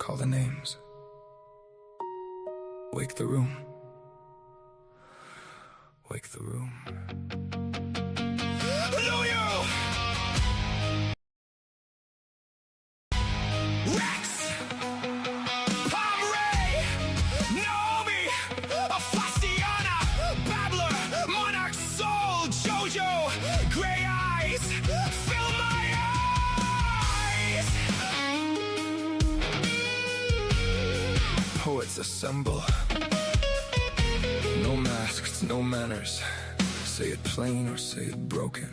Call the names. Wake the room. Wake the room. Rex, Pam Ray, Naomi, Fastiana, Babbler, Monarch Soul, Jojo, Gray Eyes, fill my eyes. Poets assemble. No masks, no manners. Say it plain or say it broken.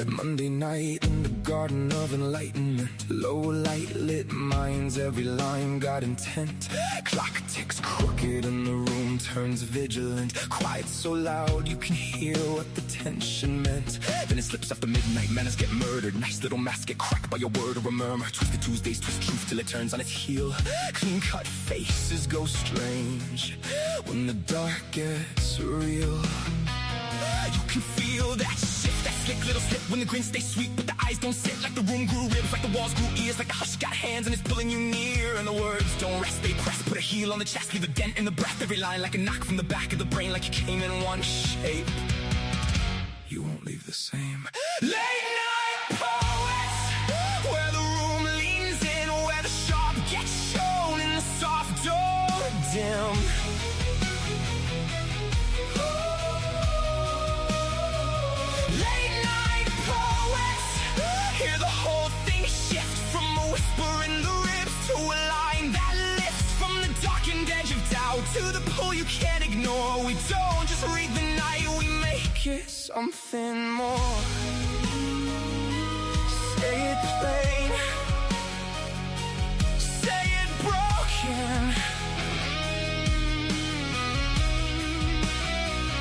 Monday night in the garden of enlightenment. Low light lit minds, every line got intent. Clock ticks crooked and the room turns vigilant. Quiet so loud you can hear what the tension meant. Then it slips after midnight, manners get murdered. Nice little masks get cracked by a word or a murmur. Twisted Tuesdays twist truth till it turns on its heel. Clean cut faces go strange when the dark gets real. You can feel that shift, that slick little slip when the grin stays sweet, but the eyes don't sit. Like the room grew ribs, like the walls grew ears, like the hush got hands and it's pulling you near. And the words don't rest, they press, put a heel on the chest, leave a dent in the breath. Every line like a knock from the back of the brain, like you came in one shape. You won't leave the same. Late night poets, where the room leans in, where the sharp gets shown in the soft door dim. To the pull you can't ignore. We don't just read the night, we make it something more. Say it plain, say it broken.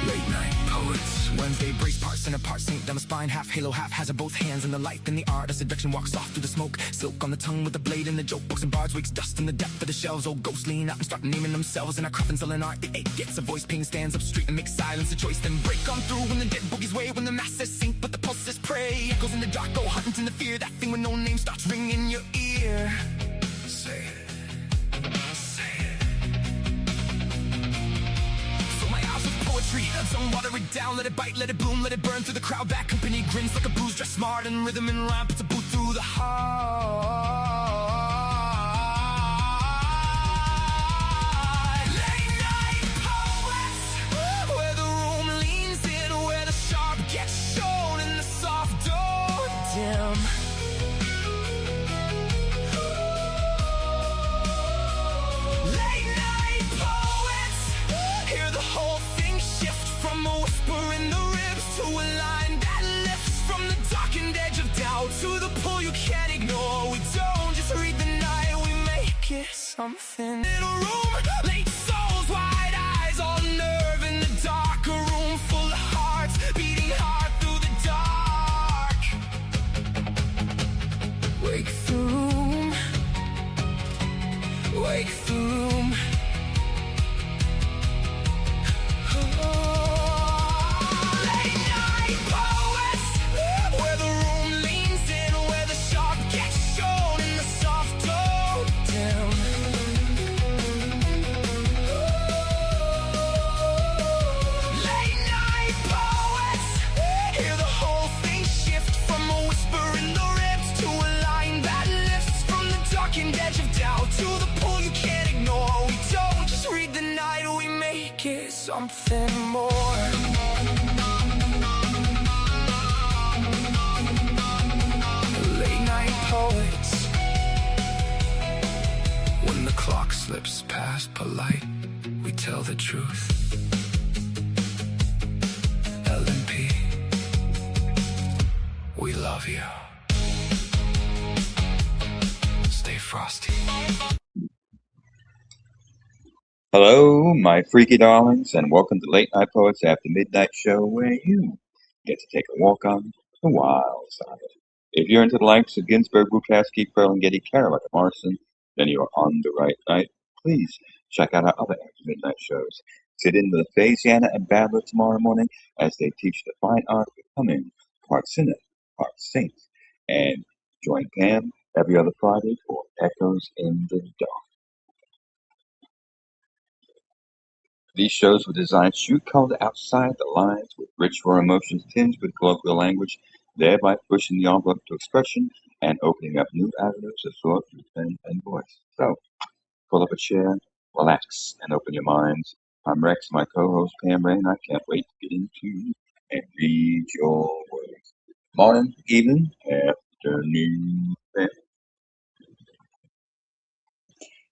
Late night poets. Wednesday brace parts, center part sink down the spine. Half halo, half hazard, both hands in the light. Then the art of seduction walks off through the smoke. Silk on the tongue with the blade in the joke books and bards. Wakes dust in the depth of the shelves. Old ghosts lean out and start naming themselves. In our coffins selling art. The eight gets a voice. Pain stands up straight and makes silence a choice. Then break on through when the dead boogies way. When the masses sink but the pulses pray. Echoes in the dark go hunting in the fear. That thing with no name starts ringing in your ear. Say it. Tongue water it down, let it bite, let it bloom, let it burn through the crowd. Back company grins like a bruise, dressed smart in rhythm and rhyme. Puts a boot through the heart. Late night poets, where the room leans in, where the sharp gets shown in the soft door dim. Late night poets, hear the whole thing shift. From a whisper in the ribs to a line that lifts. From the darkened edge of doubt to the pull you can't ignore. We don't just read the night, we make it something. Little room, late souls, wide eyes, all nerve in the dark. A room full of hearts, beating hard through the dark. Wake the room, wake the room. Something more. Late night poets. When the clock slips past polite, we tell the truth. L&P, we love you. Stay frosty. Hello, my freaky darlings, and welcome to Late Night Poets After Midnight Show, where you get to take a walk on the wild side. If you're into the likes of Ginsberg, Bukowski, Kerouac, Kerouac, and Morrison, then you're on the right night. Please check out our other After Midnight shows. Sit in with Phasiana and Babbler tomorrow morning as they teach the fine art of becoming part sinner, part saint. And join Pam every other Friday for Echoes in the Dark. These shows were designed to shoot color outside the lines with rich raw emotions tinged with colloquial language, thereby pushing the envelope to expression and opening up new avenues of thought through pen and voice. So, pull up a chair, relax, and open your minds. I'm Rex, my co-host Pam Ray, and I can't wait to get into and read your words. Morning, evening, afternoon.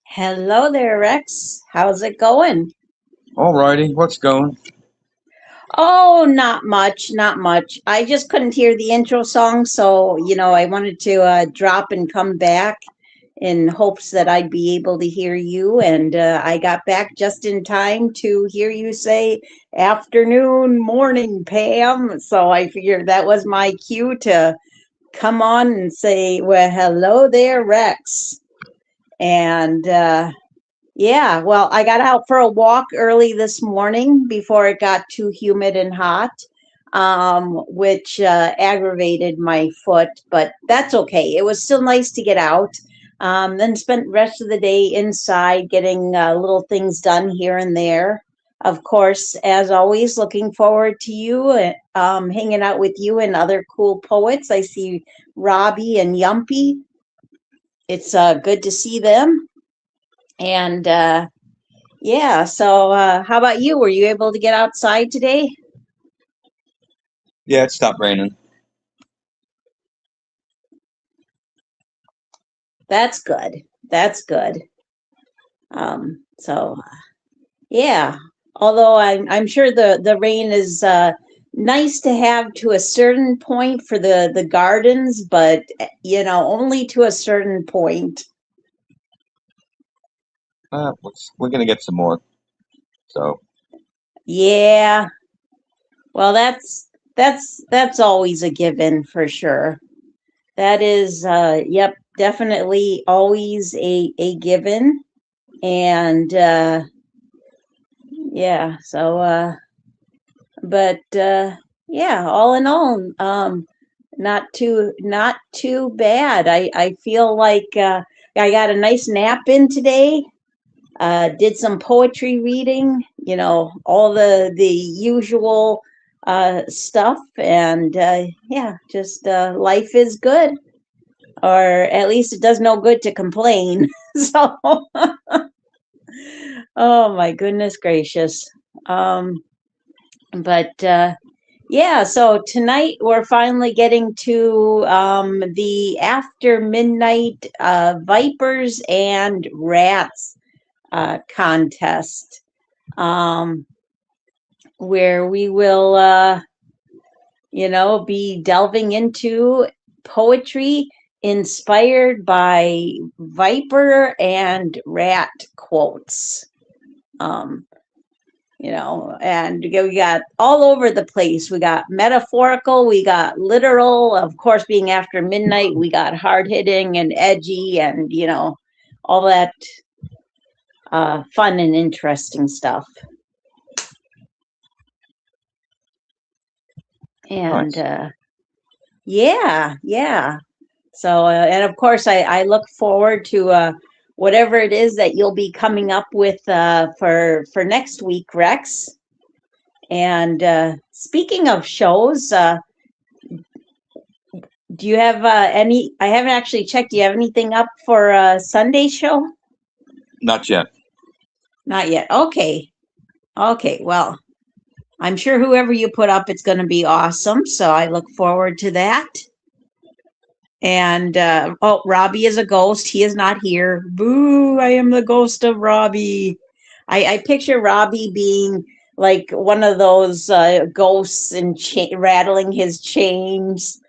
Hello there, Rex. How's it going? Alrighty, what's going? Oh, not much, not much. I just couldn't hear the intro song, so I wanted to drop and come back in hopes that I'd be able to hear you. And I got back just in time to hear you say afternoon, morning, Pam. So I figured that was my cue to come on and say, well, hello there, Rex. And yeah, well, I got out for a walk early this morning before it got too humid and hot, which aggravated my foot, but that's okay. It was still nice to get out. Then spent the rest of the day inside getting little things done here and there. Of course, as always, looking forward to you, hanging out with you and other cool poets. I see Robbie and Yumpy. It's good to see them. And yeah, so how about you? Were you able to get outside today? Yeah, it stopped raining. That's good. That's good. So yeah, although I'm sure the rain is nice to have to a certain point for the gardens, but only to a certain point. We're gonna get some more. So Yeah. Well, that's always a given for sure. That is, yep, definitely always a given. And yeah, so, but yeah, all in all, not too bad. I feel like I got a nice nap in today. Did some poetry reading, all the usual stuff, and yeah, just life is good, or at least it does no good to complain. So, oh my goodness gracious. But yeah, so tonight we're finally getting to the after midnight Vipers and Rats contest, where we will, be delving into poetry inspired by Viper and Rat quotes. And we got all over the place. We got metaphorical, we got literal, of course, being after midnight, we got hard hitting and edgy and, all that fun and interesting stuff. And nice. yeah. So, and of course, I look forward to whatever it is that you'll be coming up with for next week, Rex. And speaking of shows, do you have any? I haven't actually checked. Do you have anything up for a Sunday show? Not yet. Not yet. Okay. Well, I'm sure whoever you put up, it's going to be awesome. So I look forward to that. And oh, Robbie is a ghost. He is not here. Boo! I am the ghost of Robbie. I picture Robbie being like one of those ghosts and rattling his chains,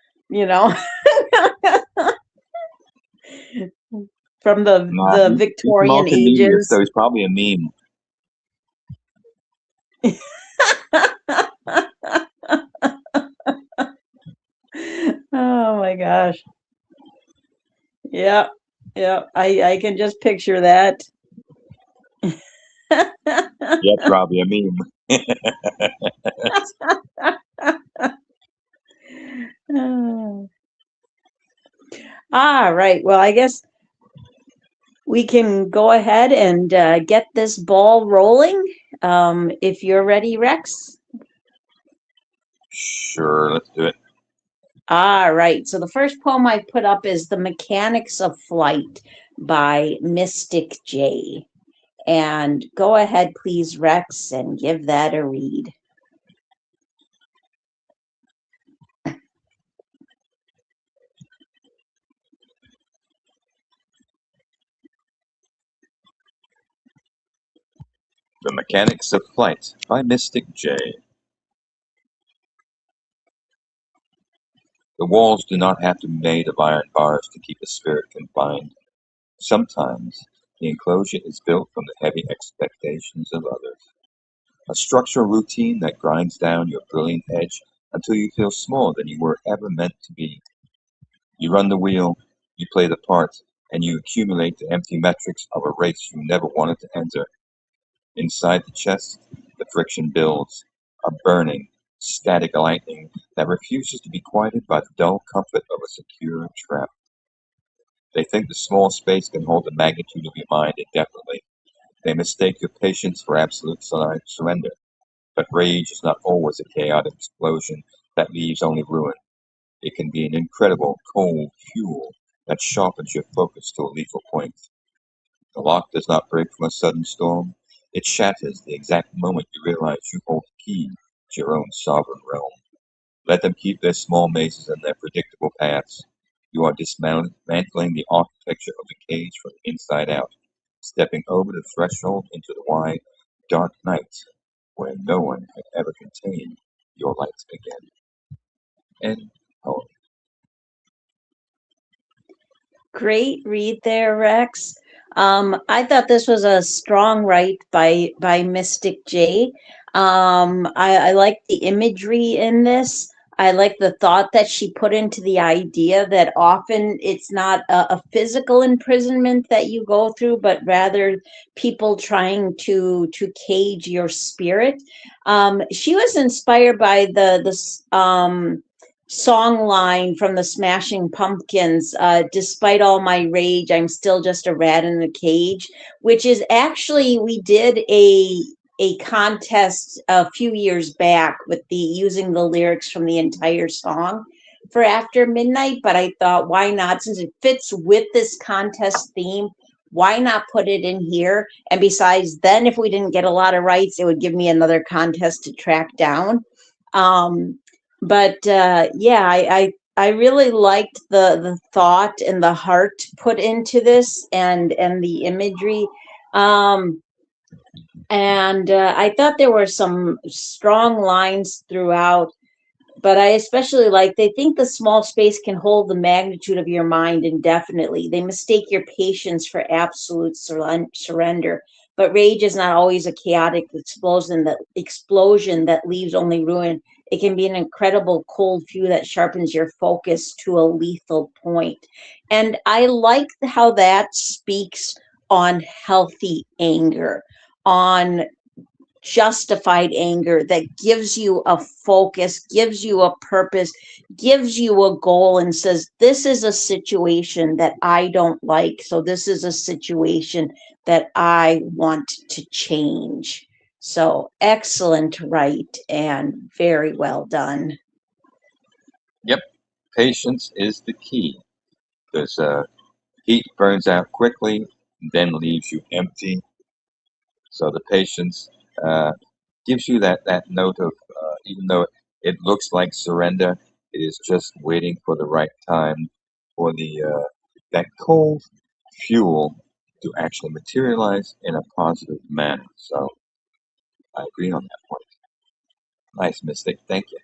from Nah, the he's Victorian multimedia, so ages. he's probably a meme. Oh my gosh. Yeah. I can just picture that. Yeah, probably a meme. Right. Well, I guess we can go ahead and get this ball rolling. If you're ready, Rex. Sure, let's do it. Right. So the first poem I put up is The Mechanics of Flight by Mystic J. And go ahead, please, Rex, and give that a read. The Mechanics of Flight by Mystic J. The walls do not have to be made of iron bars to keep a spirit confined. Sometimes the enclosure is built from the heavy expectations of others. A structural routine that grinds down your brilliant edge until you feel smaller than you were ever meant to be. You run the wheel, you play the part, and you accumulate the empty metrics of a race you never wanted to enter. Inside the chest, the friction builds, a burning, static lightning that refuses to be quieted by the dull comfort of a secure trap. They think the small space can hold the magnitude of your mind indefinitely. They mistake your patience for absolute surrender. But rage is not always a chaotic explosion that leaves only ruin. It can be an incredible cold fuel that sharpens your focus to a lethal point. The lock does not break from a sudden storm. It shatters the exact moment you realize you hold the key to your own sovereign realm. Let them keep their small mazes and their predictable paths. You are dismantling the architecture of the cage from the inside out, stepping over the threshold into the wide, dark night where no one can ever contain your light again. End poem. Great read there, Rex. I thought this was a strong write by Mystic J. I like the imagery in this. I like the thought that she put into the idea that often it's not a physical imprisonment that you go through, but rather people trying to cage your spirit. She was inspired by the song line from the Smashing Pumpkins, despite all my rage, I'm still just a rat in a cage, which is actually, we did a contest a few years back with the using the lyrics from the entire song for After Midnight, but I thought, why not? Since it fits with this contest theme, why not put it in here? And besides, then if we didn't get a lot of rights, it would give me another contest to track down. But yeah, I really liked the thought and the heart put into this and the imagery. Um, and I thought there were some strong lines throughout, but I especially like they think the small space can hold the magnitude of your mind indefinitely. They mistake your patience for absolute surrender. But rage is not always a chaotic explosion that leaves only ruin. It can be an incredible cold fuel that sharpens your focus to a lethal point. And I like how that speaks on healthy anger, on justified anger that gives you a focus, gives you a purpose, gives you a goal, and says, this is a situation that I don't like. So this is a situation that I want to change. So excellent, right? And very well done. Yep, patience is the key because heat burns out quickly, then leaves you empty. So the patience uh, gives you that note of, even though it looks like surrender, it is just waiting for the right time for the that cold fuel to actually materialize in a positive manner. So I agree on that point. Nice, Mystic. Thank you.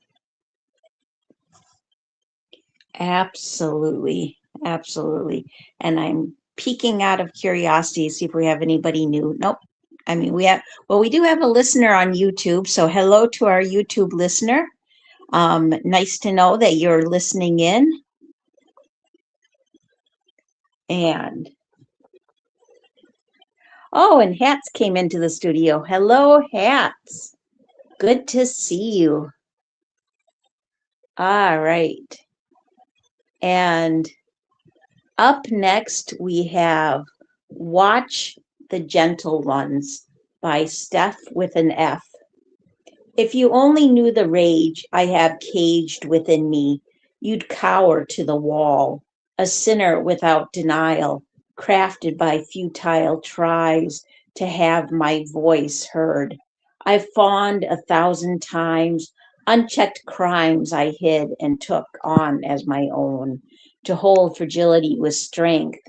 Absolutely. Absolutely. And I'm peeking out of curiosity to see if we have anybody new. Nope. I mean, we do have a listener on YouTube. So hello to our YouTube listener. Nice to know that you're listening in. And oh, and Hats came into the studio. Hello, Hats. Good to see you. All right. And Up next, we have Watch the Gentle Ones by Steph with an F. If you only knew the rage I have caged within me, you'd cower to the wall, a sinner without denial, crafted by futile tries to have my voice heard. I've fawned 1,000 times, unchecked crimes I hid and took on as my own, to hold fragility with strength.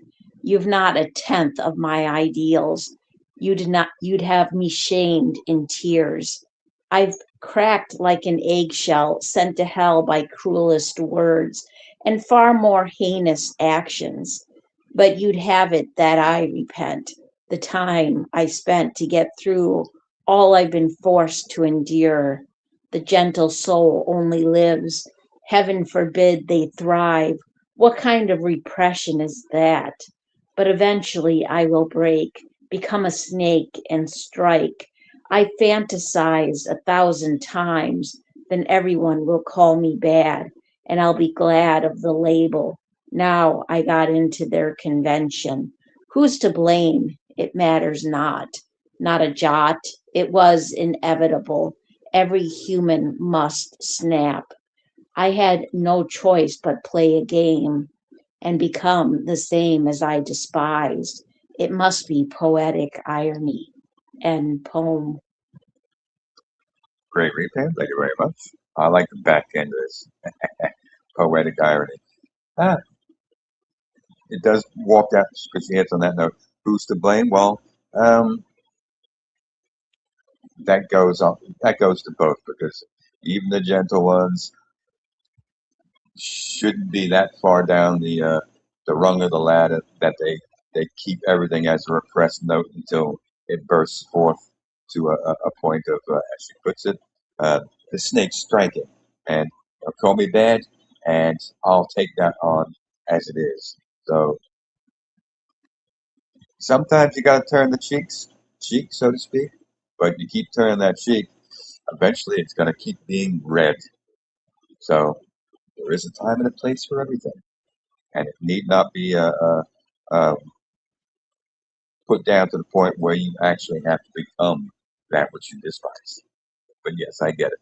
You've not a tenth of my ideals. You'd have me shamed in tears. I've cracked like an eggshell, sent to hell by cruelest words and far more heinous actions. But you'd have it that I repent the time I spent to get through all I've been forced to endure. The gentle soul only lives. Heaven forbid they thrive. What kind of repression is that? But eventually I will break, become a snake and strike. I fantasize 1,000 times, then everyone will call me bad, and I'll be glad of the label. Now I got into their convention. Who's to blame? It matters not. Not a jot. It was inevitable. Every human must snap. I had no choice but play a game and become the same as I despised. It must be poetic irony. End poem. Great read, Pam. Thank you very much. I like the back end of this poetic irony. Ah, it does walk out because she hits on that note. Who's to blame? Well, um, that goes on. That goes to both because even the gentle ones shouldn't be that far down the rung of the ladder that they keep everything as a repressed note until it bursts forth to a point of, as she puts it, uh, the snake striking. And call me bad, and I'll take that on as it is. So sometimes you got to turn the cheek, so to speak. But you keep turning that cheek, eventually it's going to keep being red. So there is a time and a place for everything, and it need not be uh, put down to the point where you actually have to become that which you despise. But yes, I get it.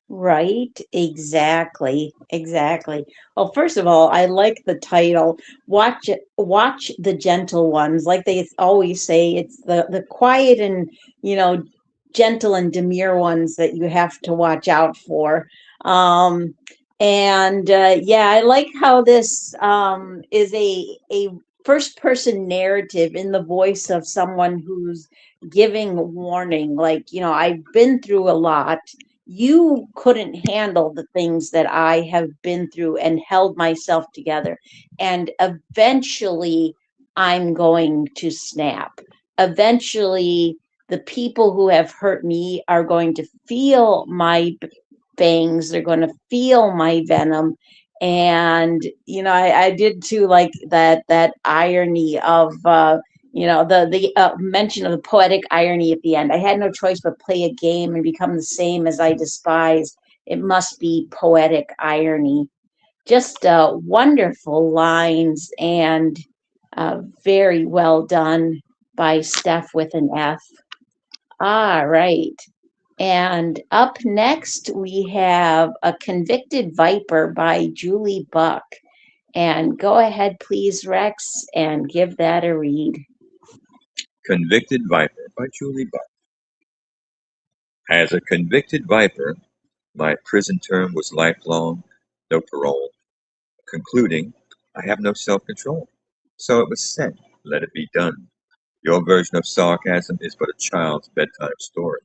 Right, exactly, exactly. Well, first of all, I like the title. Watch the gentle ones. Like they always say, it's the quiet and, you know, gentle and demure ones that you have to watch out for. Um, and yeah, I like how this is a first person narrative in the voice of someone who's giving warning. Like, I've been through a lot. You couldn't handle the things that I have been through and held myself together. And eventually, I'm going to snap. Eventually, the people who have hurt me are going to feel my fangs. They're going to feel my venom. And I did too like that irony of the mention of the poetic irony at the end. I had no choice but play a game and become the same as I despise. It must be poetic irony. Just wonderful lines and very well done by Steph with an F. All right. And up next, we have A Convicted Viper by Julie Buck. And go ahead, please, Rex, and give that a read. Convicted Viper by Julie Buck. As a convicted viper, my prison term was lifelong, no parole. Concluding, I have no self-control. So it was said, let it be done. Your version of sarcasm is but a child's bedtime story.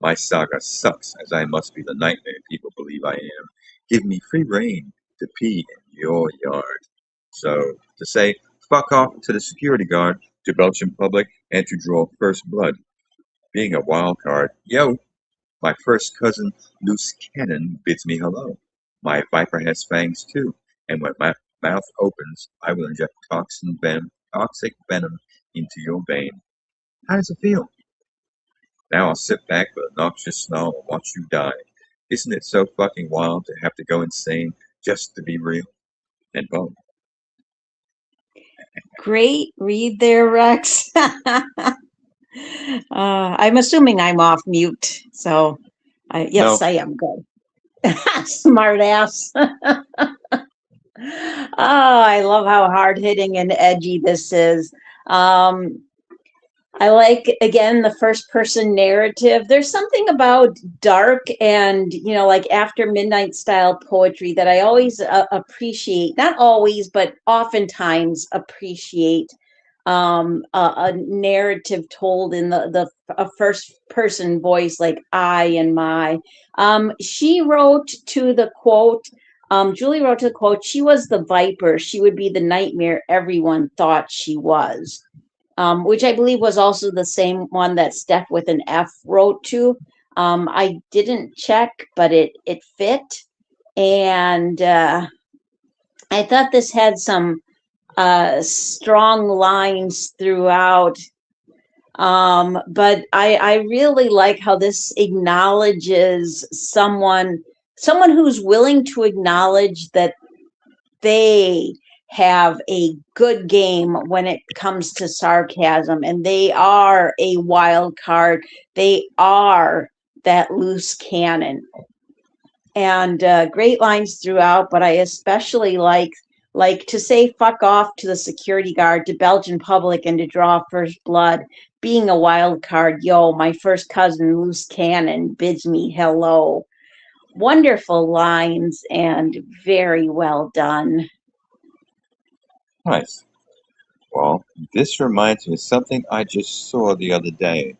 My saga sucks, as I must be the nightmare people believe I am. Give me free rein to pee in your yard. So, to say, fuck off to the security guard, to belch in public, and to draw first blood. Being a wild card, yo, my first cousin, loose cannon, bids me hello. My viper has fangs too, and when my mouth opens, I will inject toxic venom into your vein. How does it feel? Now I'll sit back with a noxious snarl and watch you die. Isn't it so fucking wild to have to go insane just to be real and bone. Great read there, Rex. I'm assuming I'm off mute. So, yes, No, I am good. Smart ass. Oh, I love how hard hitting and edgy this is. I like, again, the first person narrative. There's something about dark and, like after midnight style poetry that I always appreciate. Not always, but oftentimes appreciate a narrative told in a first person voice, like I and my. She wrote to the quote, Julie wrote to the quote, she was the viper. She would be the nightmare everyone thought she was. Which I believe was also the same one that Steph with an F wrote to. I didn't check, but it fit. And I thought this had some strong lines throughout. But I really like how this acknowledges someone who's willing to acknowledge that they have a good game when it comes to sarcasm, and they are a wild card. They are that loose cannon. And great lines throughout, but I especially like to say fuck off to the security guard, to Belgian public, and to draw first blood. Being a wild card, yo, my first cousin, loose cannon, bids me hello. Wonderful lines and very well done. nice. Well, this reminds me of something I just saw the other day.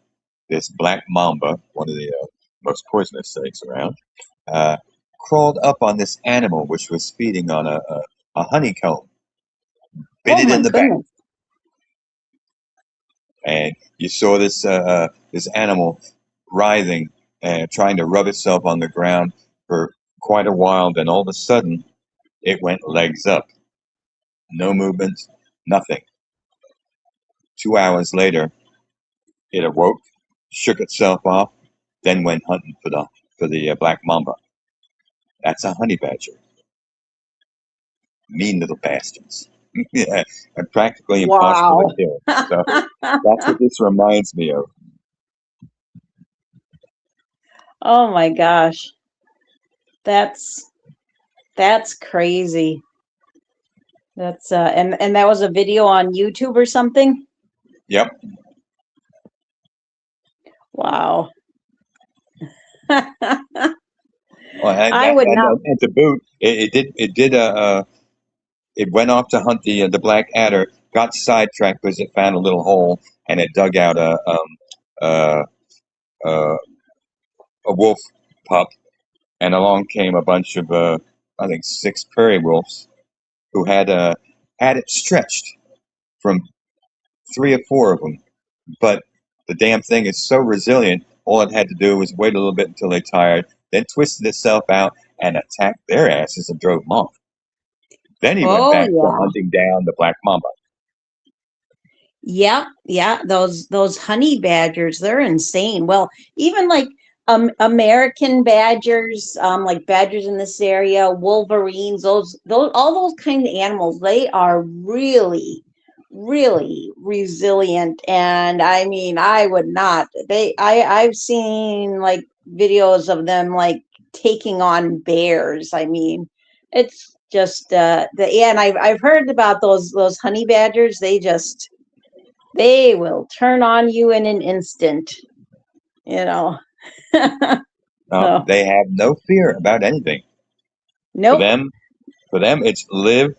This black mamba, one of the most poisonous snakes around, uh, crawled up on this animal which was feeding on a honeycomb, bit Oh it my in the back, goodness. and you saw this animal writhing and trying to rub itself on the ground for quite a while. Then all of a sudden, it went legs up, no movement, nothing. 2 hours later, it awoke, shook itself off, then went hunting for the black mamba. That's a honey badger. Mean little bastards. Yeah, and practically impossible to Wow. kill. So that's what this reminds me of. Oh my gosh. That's crazy. That's and that was a video on YouTube or something? Yep. Wow. Well, I would not. and to boot, it went off to hunt the black adder, got sidetracked because it found a little hole, and it dug out uh, uh, a wolf pup, and along came a bunch of I think 6 prairie wolves who had it stretched from 3 or 4 of them. But the damn thing is so resilient. All it had to do was wait a little bit until they tired, then twisted itself out and attacked their asses and drove them off. Then he went Oh back to yeah. hunting down the black mamba. Yeah, yeah, those honey badgers, they're insane. Well, even like American badgers, like badgers in this area, wolverines, those all those kind of animals, they are really, really resilient. And I mean, I would not. I've seen like videos of them like taking on bears. I mean, it's just yeah, and I've heard about those honey badgers. They will turn on you in an instant, you know. So, They have no fear about anything. For nope. them, for them, it's live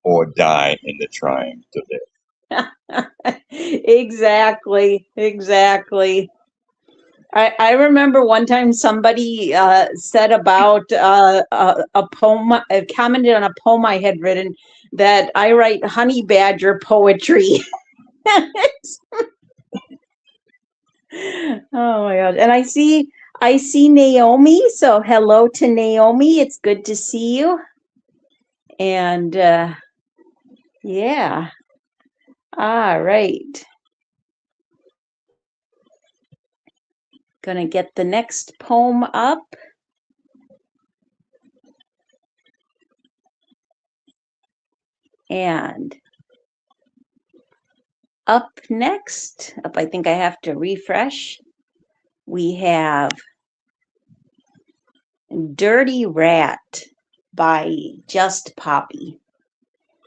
or die in the trying to Exactly, exactly. I remember one time somebody said about a poem, commented on a poem I had written, that I write honey badger poetry. Oh my God. And I see Naomi. So hello to Naomi. It's good to see you. And yeah. All right. Gonna get the next poem up. And up next, I think I have to refresh, we have Dirty Rat by Just Poppy.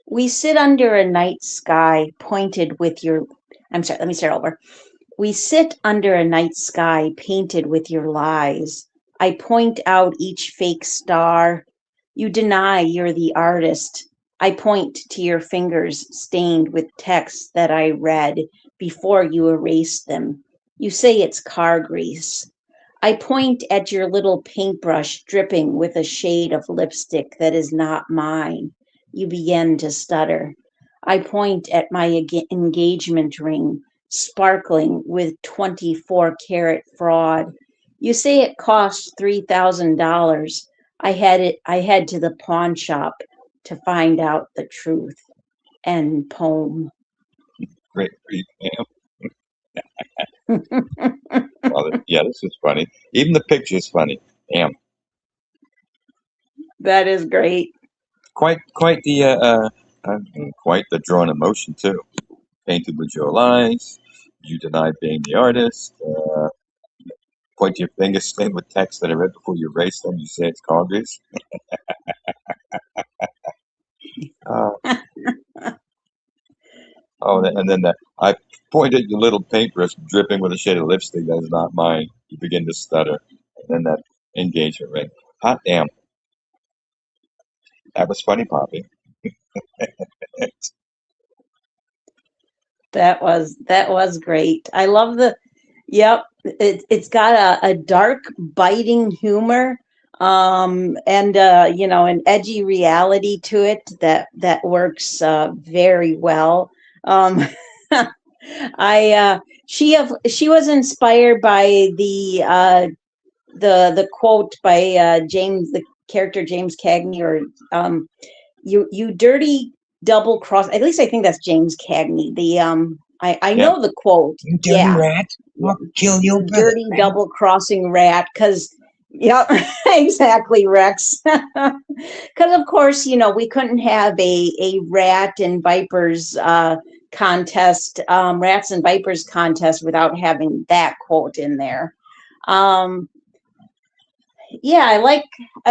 We sit under a night sky pointed with your, I'm sorry, let me start over. We sit under a night sky painted with your lies. I point out each fake star. You deny you're the artist. I point to your fingers stained with texts that I read before you erased them. You say it's car grease. I point at your little paintbrush dripping with a shade of lipstick that is not mine. You begin to stutter. I point at my engagement ring, sparkling with 24-karat fraud. You say it cost $3,000. I head to the pawn shop to find out the truth. End poem. Great read, Pam. Well, yeah, this is funny. Even the picture is funny. Damn, That is great. quite quite the drawn emotion too. Painted with your lies. You deny being the artist. Point your finger stained with text that I read before you erase them. You say it's Congress. Uh, and then I point at your little paintbrush dripping with a shade of lipstick that is not mine. You begin to stutter. And then that engagement ring. Hot damn. That was funny, Poppy. That was great. I love yep, it's got a dark biting humor, and an edgy reality to it that works very well. Um I she was inspired by the quote by James, the character James Cagney, or you dirty double cross. At least I think that's James Cagney. I Yeah. know the quote. You dirty Yeah, rat. I'll kill your you brother. dirty double crossing rat. Because yep, exactly, Rex. Because of course we couldn't have a rat and vipers contest, rats and vipers contest without having that quote in there. Yeah, I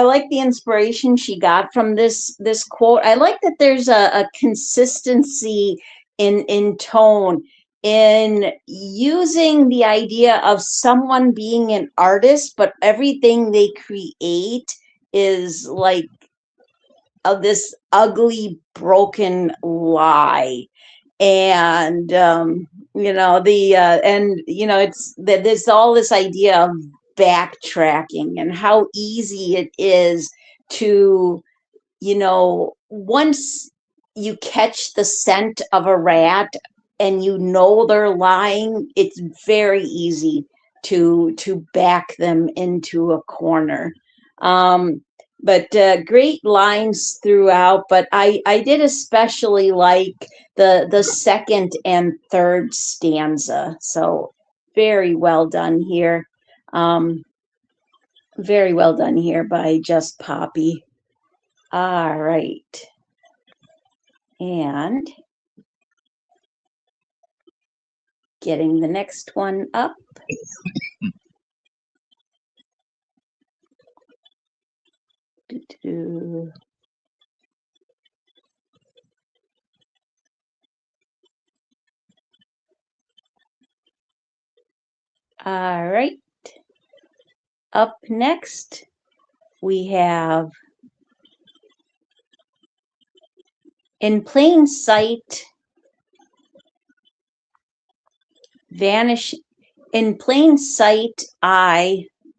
like the inspiration she got from this quote. I like that there's a consistency in tone, in using the idea of someone being an artist, but everything they create is like this ugly broken lie. And it's that there's all this idea of backtracking and how easy it is to, once you catch the scent of a rat and they're lying, it's very easy to back them into a corner. But great lines throughout. But I did especially like the second and third stanza. So very well done here. Very well done here by Just Poppy. All right. And getting the next one up. Doo-doo-doo. All right. Up next, we have In Plain Sight, Vanish. In Plain Sight,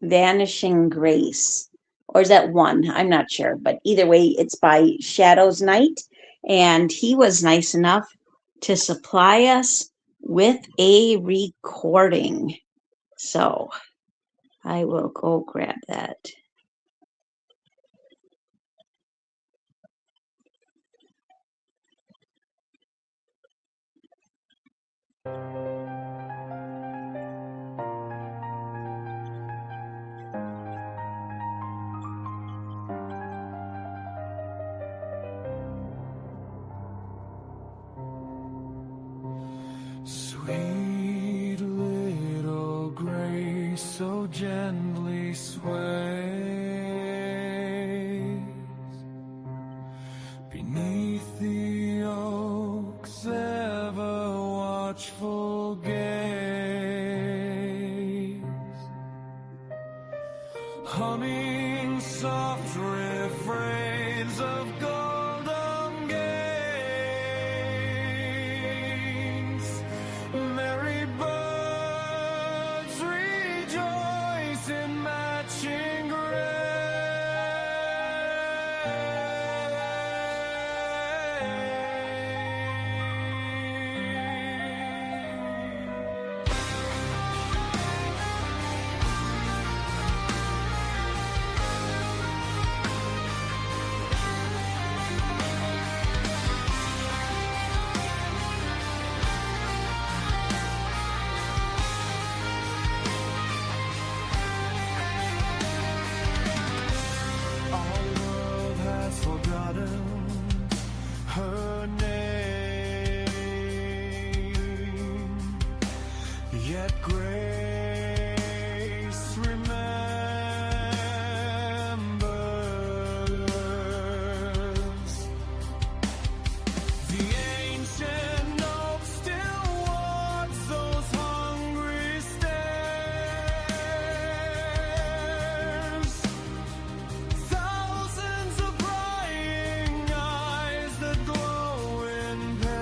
Vanishing Grace. Or is that one? I'm not sure. But either way, it's by Shadows Night. And he was nice enough to supply us with a recording. So I will go grab that. so gently sways beneath the oak's ever watchful gaze, humming soft refrains of golden gains. Merry birds rejoice in matching grace. Our world has forgotten her name, yet grace remembers. The ancient oak still walks those hungry stairs. Thousands of prying eyes that glow in pairs.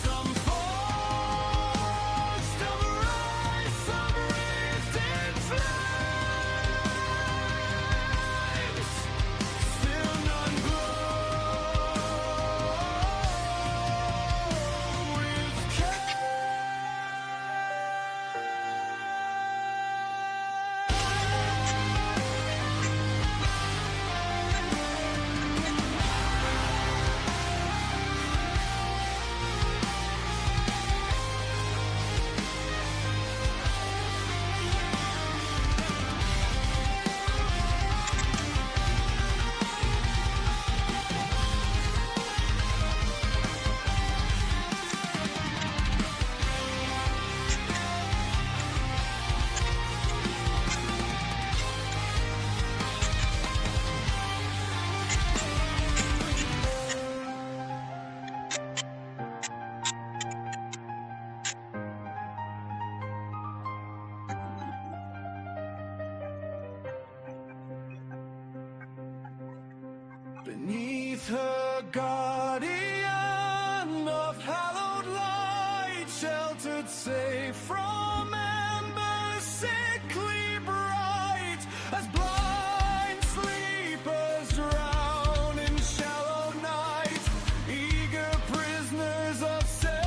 Some forged of rice, some wreathed in flames. Still none glow with care. Beneath her guardian of hallowed light, sheltered safe from embers sickly bright, as blind sleepers drown in shallow night, eager prisoners of self-made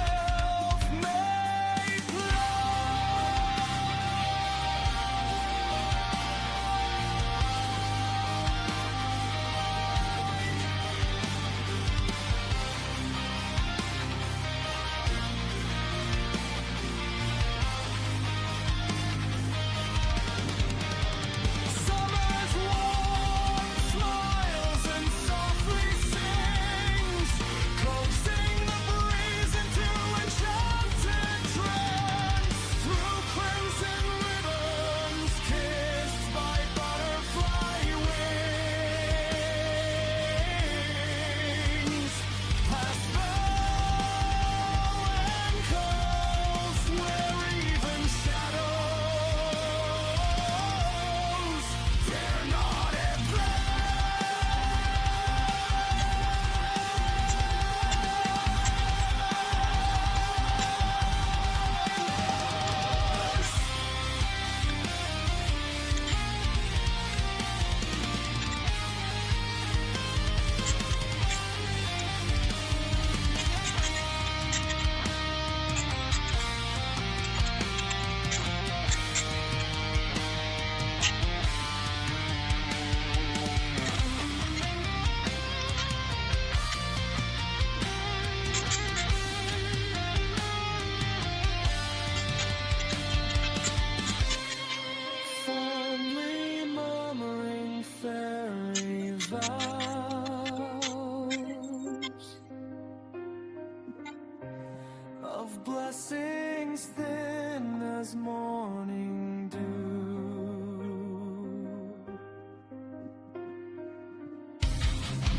as thin as morning dew.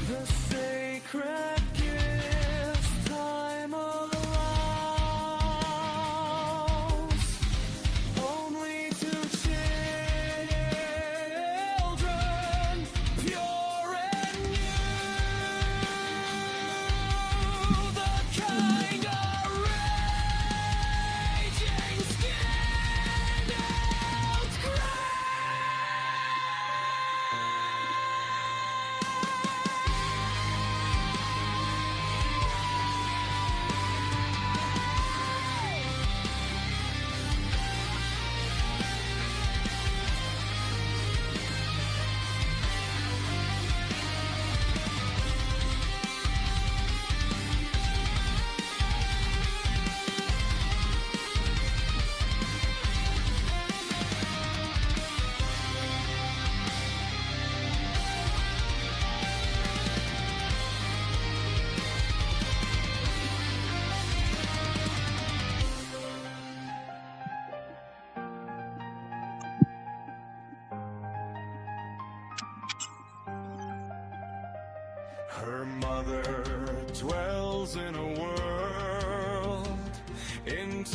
The sacred gift time allows only to children pure and new. The kind of raging skin out cry. Her mother dwells in a world entirely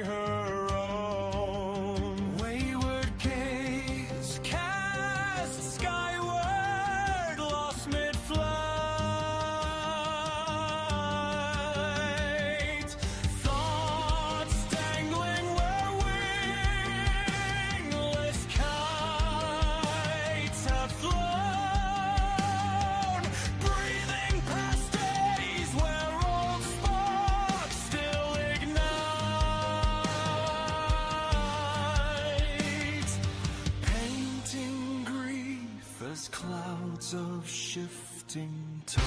her own. Wayward gaze cast skyward, lost mid-flight. Thoughts dangling where wingless kites have flown. Breathing past days where old sparks still ignite. Painting grief as clouds of shifting tone.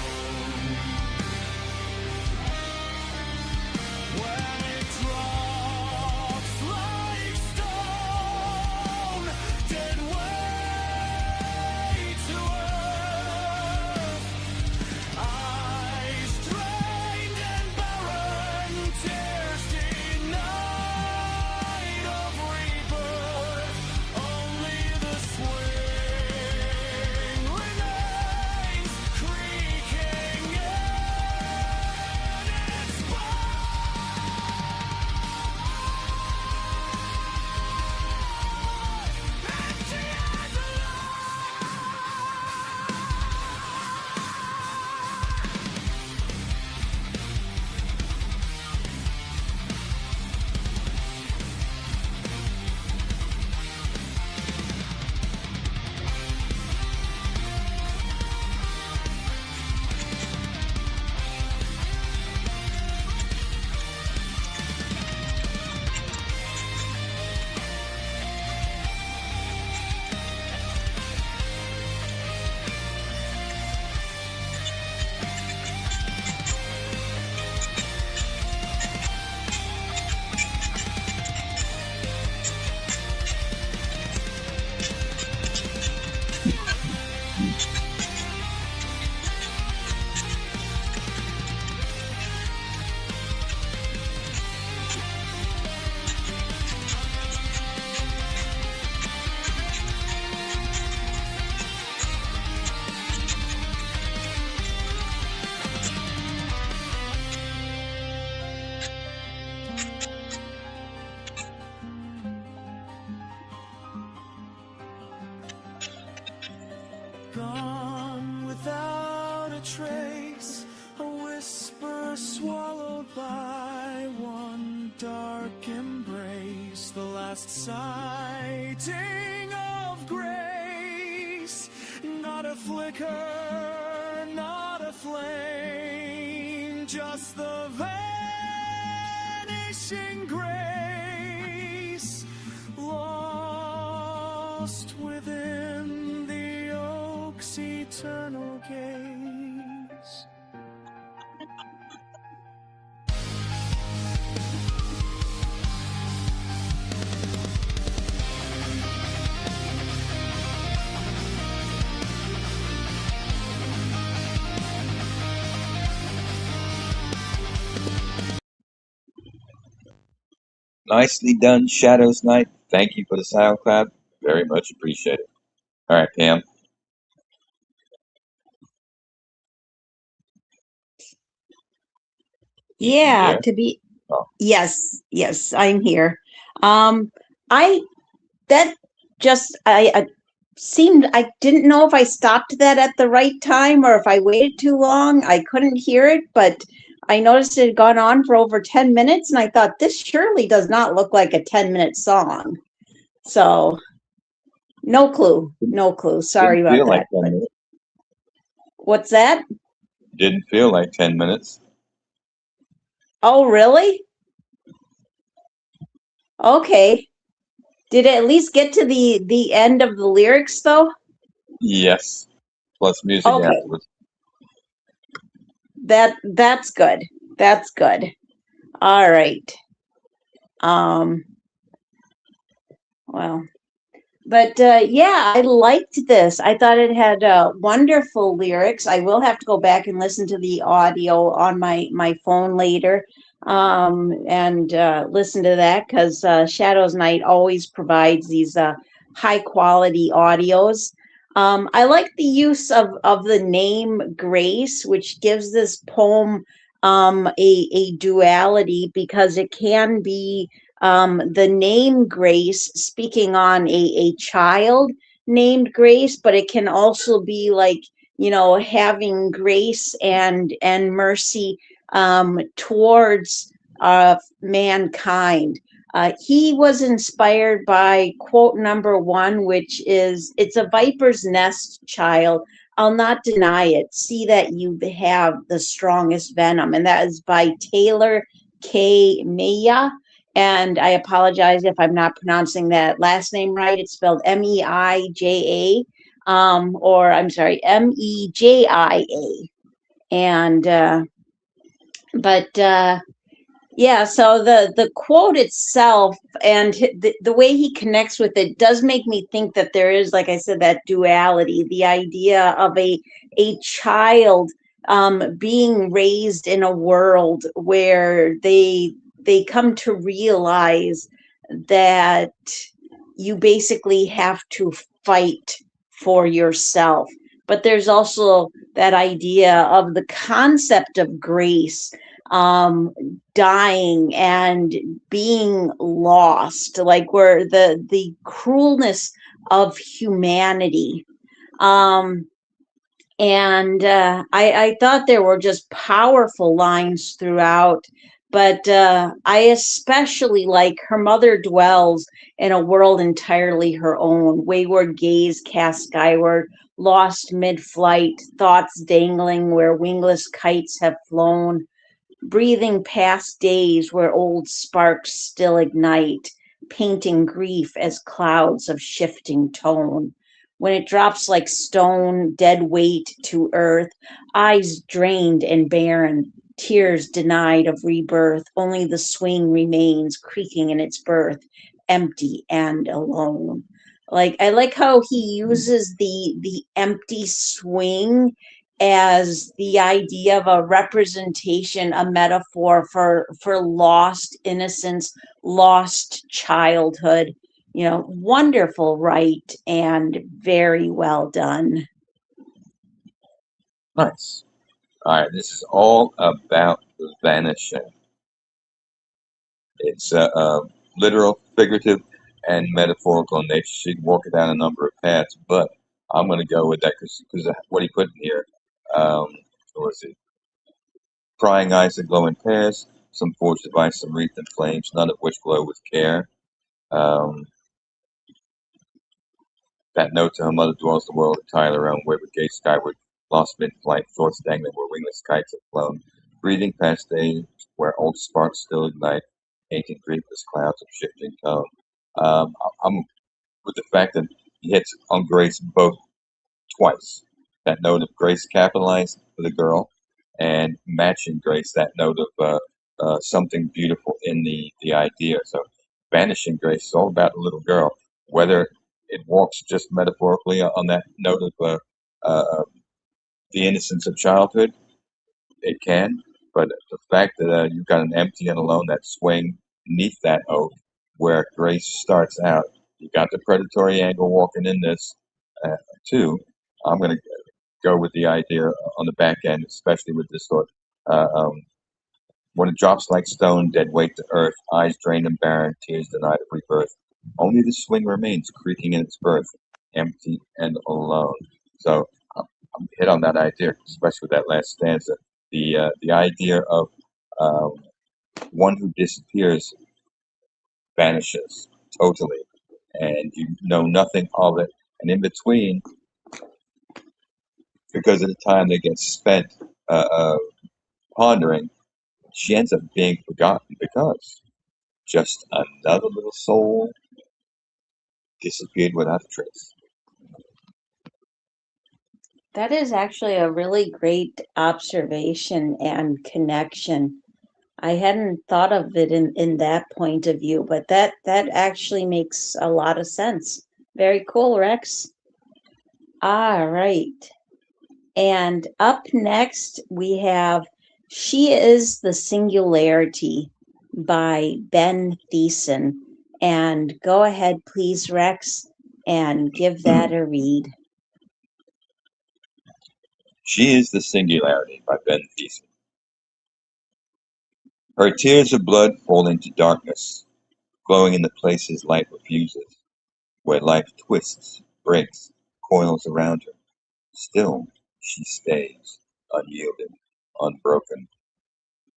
When it drops like stone, dead weight to earth. Eyes drained and barren, tears denied of rebirth. Only the swing remains, creaking in its empty as a gone without a trace, a whisper swallowed by one dark embrace, the last sighting of grace. Not a flicker, not a flame, just the vanishing grace, lost within the oak's eternal gaze. Nicely done, Shadows Night. Thank you for the sound clap. Very much appreciated. All right, Pam. You Yeah, there? to be Oh, yes, I'm here. I that just I seemed I didn't know if I stopped that at the right time or if I waited too long. I couldn't hear it, but I noticed it had gone on for over 10 minutes and I thought this surely does not look like a 10-minute song. So, no clue. No clue. Sorry didn't about feel like that. 10 But minutes. what's that? Didn't feel like 10 minutes. Oh, really? Okay. Did it at least get to the end of the lyrics though? Yes. Plus music Okay. afterwards. That's good. That's good. All right. Um well, but yeah, I liked this. I thought it had wonderful lyrics. I will have to go back and listen to the audio on my phone later, and listen to that because Shadows Night always provides these high quality audios. I like the use of the name Grace, which gives this poem a duality because it can be the name Grace speaking on a child named Grace, but it can also be like, having grace and mercy towards mankind. He was inspired by quote number one, which is, "It's a viper's nest, child. I'll not deny it. See that you have the strongest venom." And that is by Taylor K. Maya. And I apologize if I'm not pronouncing that last name right. It's spelled Meija, or I'm sorry, Mejia. And but yeah, so the quote itself and the way he connects with it does make me think that there is, like I said, that duality, the idea of a child being raised in a world where they come to realize that you basically have to fight for yourself. But there's also that idea of the concept of grace, um, dying and being lost, like where the cruelness of humanity. Um, and I thought there were just powerful lines throughout. But I especially like "Her mother dwells in a world entirely her own. Wayward gaze cast skyward, lost mid-flight, thoughts dangling where wingless kites have flown, breathing past days where old sparks still ignite, painting grief as clouds of shifting tone. When it drops like stone, dead weight to earth, eyes drained and barren, tears denied of rebirth, only the swing remains creaking in its birth, empty and alone. Like, I like how he uses the empty swing as the idea of a representation, a metaphor for lost innocence, lost childhood. Wonderful, right, and very well done. Nice. All right, this is all about vanishing. It's literal, figurative, and metaphorical in nature. So you can walk it down a number of paths, but I'm going to go with that because what he put in here, um, what was it? Prying eyes that glow in pairs, some forged device, some wreathed in flames, none of which glow with care. Um, that note to her mother dwells the world entirely around wayward gaze skyward, lost mid-flight, thoughts dangling where wingless kites have flown, breathing past days where old sparks still ignite, painting griefless clouds of shifting tone. I'm with the fact that he hits on grace both twice. That note of grace capitalized for the girl, and matching grace, that note of something beautiful in the idea. So, vanishing grace is all about the little girl, whether it walks just metaphorically on that note of uh, the innocence of childhood, it can. But the fact that you've got an empty and alone, that swing, beneath that oak, where Grace starts out. You got the predatory angle walking in this, too. I'm going to go with the idea on the back end, especially with this sort. Uh, um, when it drops like stone, dead weight to earth, eyes drained and barren, tears denied of rebirth. Only the swing remains, creaking in its birth, empty and alone. So I'm hit on that idea, especially with that last stanza. The idea of um, one who disappears, vanishes totally, and you know nothing of it. And in between, because of the time that gets spent uh, uh, pondering, she ends up being forgotten because just another little soul disappeared without a trace. That is actually a really great observation and connection. I hadn't thought of it in that point of view, but that actually makes a lot of sense. Very cool, Rex. All right. And up next, we have She is the Singularity by Ben Thiessen. And go ahead, please, Rex, and give that a read. She is the Singularity by Ben Thiessen. Her tears of blood fall into darkness, glowing in the places light refuses, where life twists, breaks, coils around her. Still, she stays, unyielding, unbroken.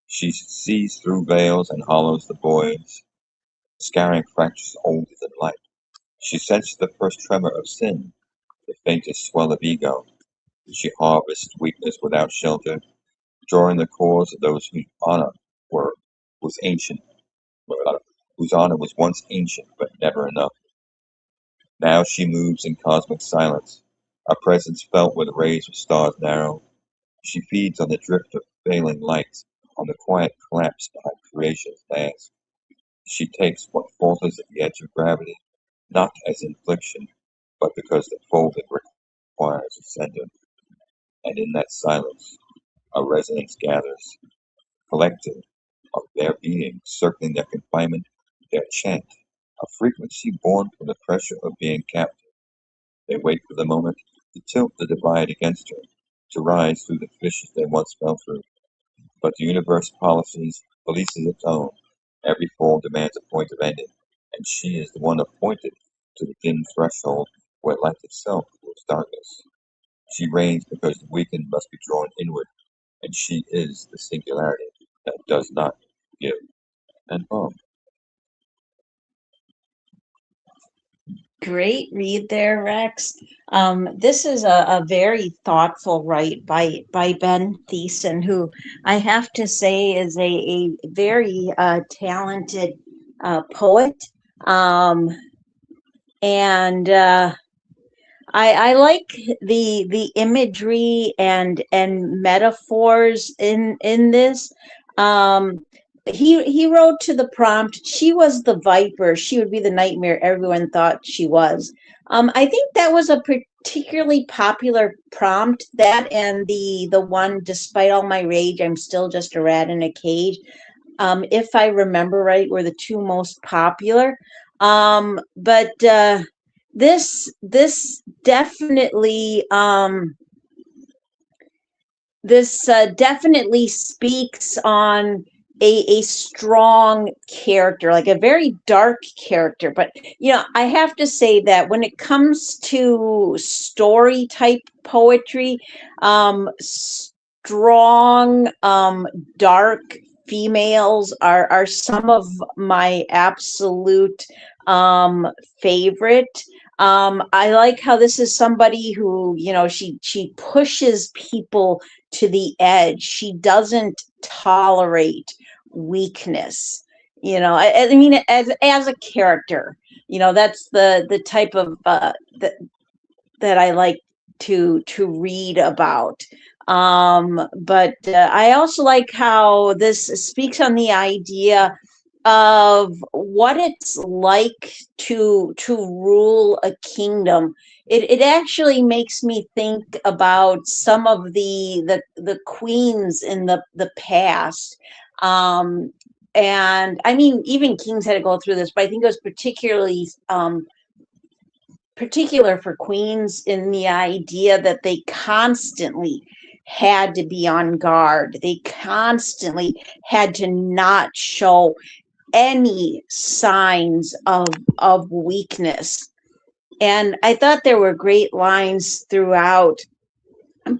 She sees through veils and hollows the voids, scouring fractures older than life. She senses the first tremor of sin, the faintest swell of ego. She harvests weakness without shelter, drawing the cause of those whose honor were was ancient, whose honor was once ancient but never enough. Now she moves in cosmic silence, a presence felt where the rays of stars narrow. She feeds on the drift of failing lights, on the quiet collapse behind creation's mask. She takes what falters at the edge of gravity, not as infliction, but because the folded requires a center. And in that silence, a resonance gathers, collective, of their being, circling their confinement, their chant, a frequency born from the pressure of being captive. They wait for the moment to tilt the divide against her, to rise through the fissures they once fell through. But the universe polices its own. Every fall demands a point of ending, and she is the one appointed to the dim threshold where life itself moves darkness. She reigns because the weakened must be drawn inward, and she is the singularity that does not give. And boom. Great read there, Rex. This is a very thoughtful write by Ben Thiessen, who I have to say is a very talented poet. And I like the imagery and metaphors in this. Um, he wrote to the prompt, she was the viper, she would be the nightmare everyone thought she was. I think that was a particularly popular prompt, that and the one, despite all my rage, I'm still just a rat in a cage. If I remember right, were the two most popular. But this definitely definitely speaks on a strong character, like a very dark character. But I have to say that when it comes to story type poetry, strong dark females are some of my absolute favorite. I like how this is somebody who, she pushes people to the edge. She doesn't tolerate weakness. I mean, as a character, that's the type of that I like to read about. But I also like how this speaks on the idea of what it's like to rule a kingdom. It actually makes me think about some of the queens in the past. and I mean, even kings had to go through this, but I think it was particularly particular for queens in the idea that they constantly had to be on guard. They constantly had to not show any signs of weakness. And I thought there were great lines throughout,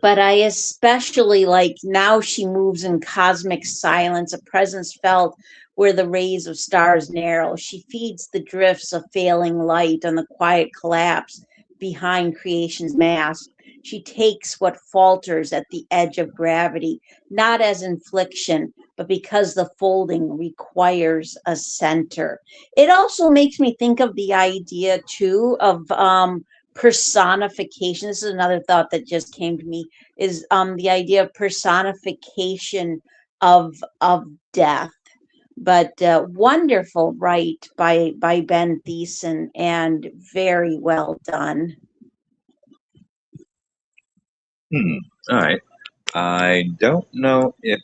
but I especially like now she moves in cosmic silence, a presence felt where the rays of stars narrow. She feeds the drifts of failing light on the quiet collapse behind creation's mask. She takes what falters at the edge of gravity, not as infliction, but because the folding requires a center. It also makes me think of the idea, too, of personification. This is another thought that just came to me, is the idea of personification of death. But wonderful right by Ben Thiessen, and very well done. All right. I don't know if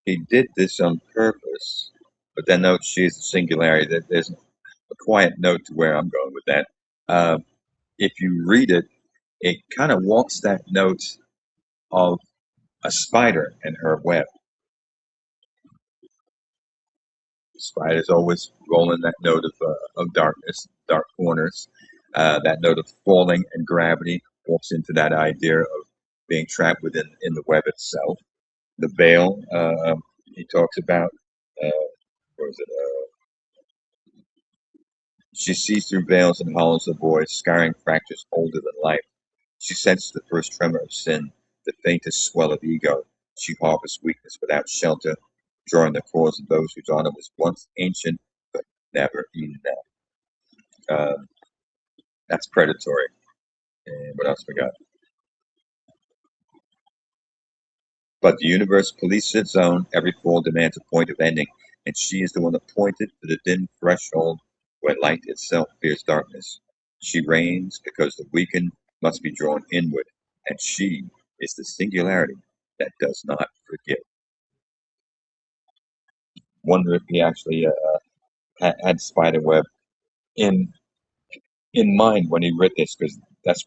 he did this on purpose, but that note she's a singularity. That there's a quiet note to where I'm going with that. Uh, if you read it, it kind of walks that note of a spider and her web. The spider's always rolling that note of darkness, dark corners. That note of falling and gravity walks into that idea of being trapped within in the web itself. The veil he talks about. Uh, what is it? She sees through veils and hollows of voice, scarring fractures older than life. She senses the first tremor of sin, the faintest swell of ego. She harbors weakness without shelter, drawing the cause of those whose honor was once ancient but never enough. That's predatory. And what else we got? But the universe polices its own. Every fall demands a point of ending, and she is the one appointed to the dim threshold where light itself fears darkness. She reigns because the weakened must be drawn inward, and she is the singularity that does not forgive. Wonder if he actually had Spiderweb in in mind when he wrote this, because that's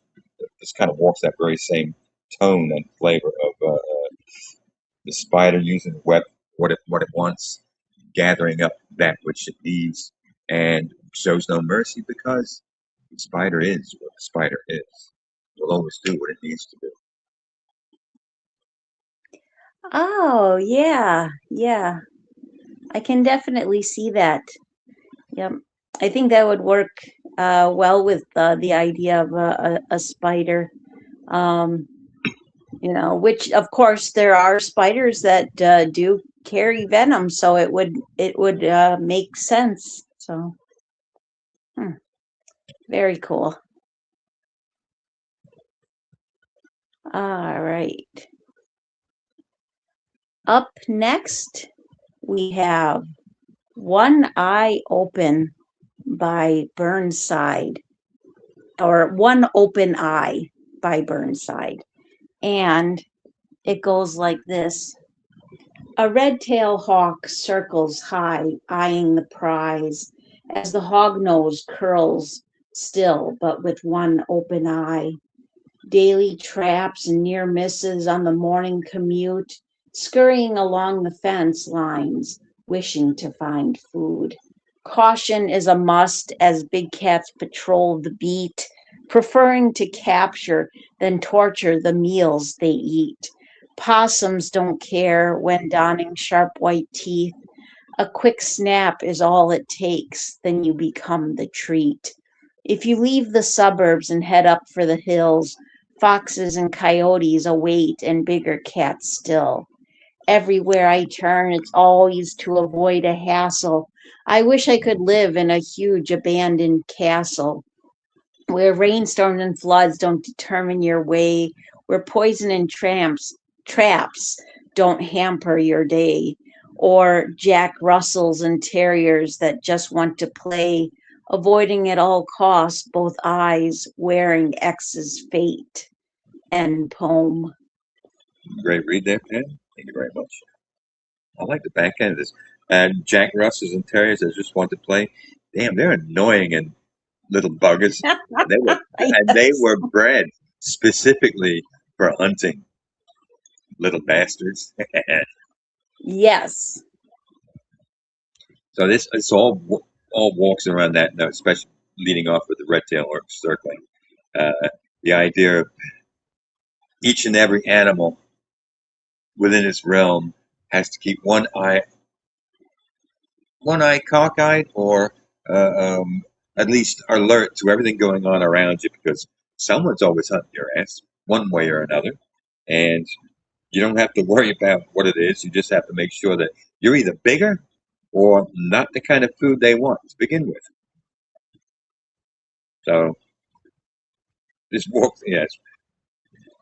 this kind of walks that very same tone and flavor of the spider using the web what it wants, gathering up that which it needs, and shows no mercy because the spider is what the spider is. It will always do what it needs to do. Oh, yeah, yeah. I can definitely see that. Yep. I think that would work well with the idea of a spider. Um, which of course there are spiders that do carry venom, so it would make sense. So, very cool. All right. Up next, we have One Eye Open by Burnside, or One Open Eye by Burnside. And it goes like this. A red-tailed hawk circles high, eyeing the prize, as the hognose curls still, but with one open eye. Daily traps and near misses on the morning commute, scurrying along the fence lines, wishing to find food. Caution is a must as big cats patrol the beat, preferring to capture than torture the meals they eat. Possums don't care when donning sharp white teeth. A quick snap is all it takes, then you become the treat. If you leave the suburbs and head up for the hills, foxes and coyotes await and bigger cats still. Everywhere I turn, it's always to avoid a hassle. I wish I could live in a huge abandoned castle where rainstorms and floods don't determine your way, where poison and traps don't hamper your day, or Jack Russells and terriers that just want to play, avoiding at all costs both eyes, wearing X's fate. End poem. Great read there, Pam. Thank you very much. I like the back end of this. And Jack Russells and Terriers that just want to play. Damn, they're annoying and little buggers. And they Yes. were bred specifically for hunting, little bastards. Yes. So this it's all walks around that note, especially leading off with the red tail or circling. The idea of each and every animal within its realm has to keep one eye cockeyed, or uh, um, at least alert to everything going on around you, because someone's always hunting your ass one way or another, and you don't have to worry about what it is. You just have to make sure that you're either bigger or not the kind of food they want to begin with. So this walk, yes.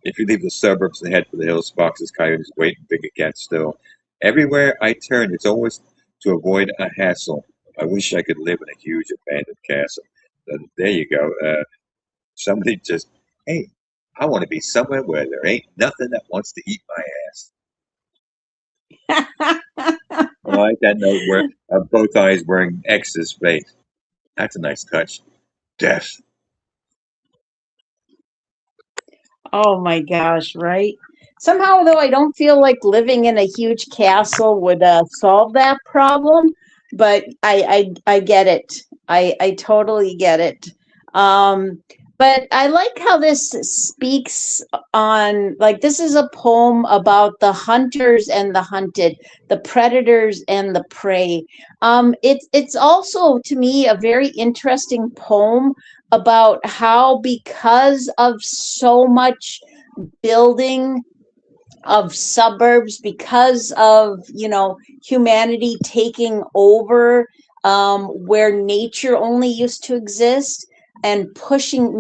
If you leave the suburbs and head for the hills, foxes, coyotes, wait, and bigger cats still. Everywhere I turn, it's always to avoid a hassle. I wish I could live in a huge abandoned castle. There you go. Somebody just, hey, I want to be somewhere where there ain't nothing that wants to eat my ass. I like that note where both eyes wearing X's face. That's a nice touch. Death. Oh my gosh, right? Somehow, though, I don't feel like living in a huge castle would solve that problem, but I get it. I totally get it. Um, but I like how this speaks on, like, this is a poem about the hunters and the hunted, the predators and the prey. It's also, to me, a very interesting poem about how, because of so much building of suburbs, because of, humanity taking over, where nature only used to exist, and forcing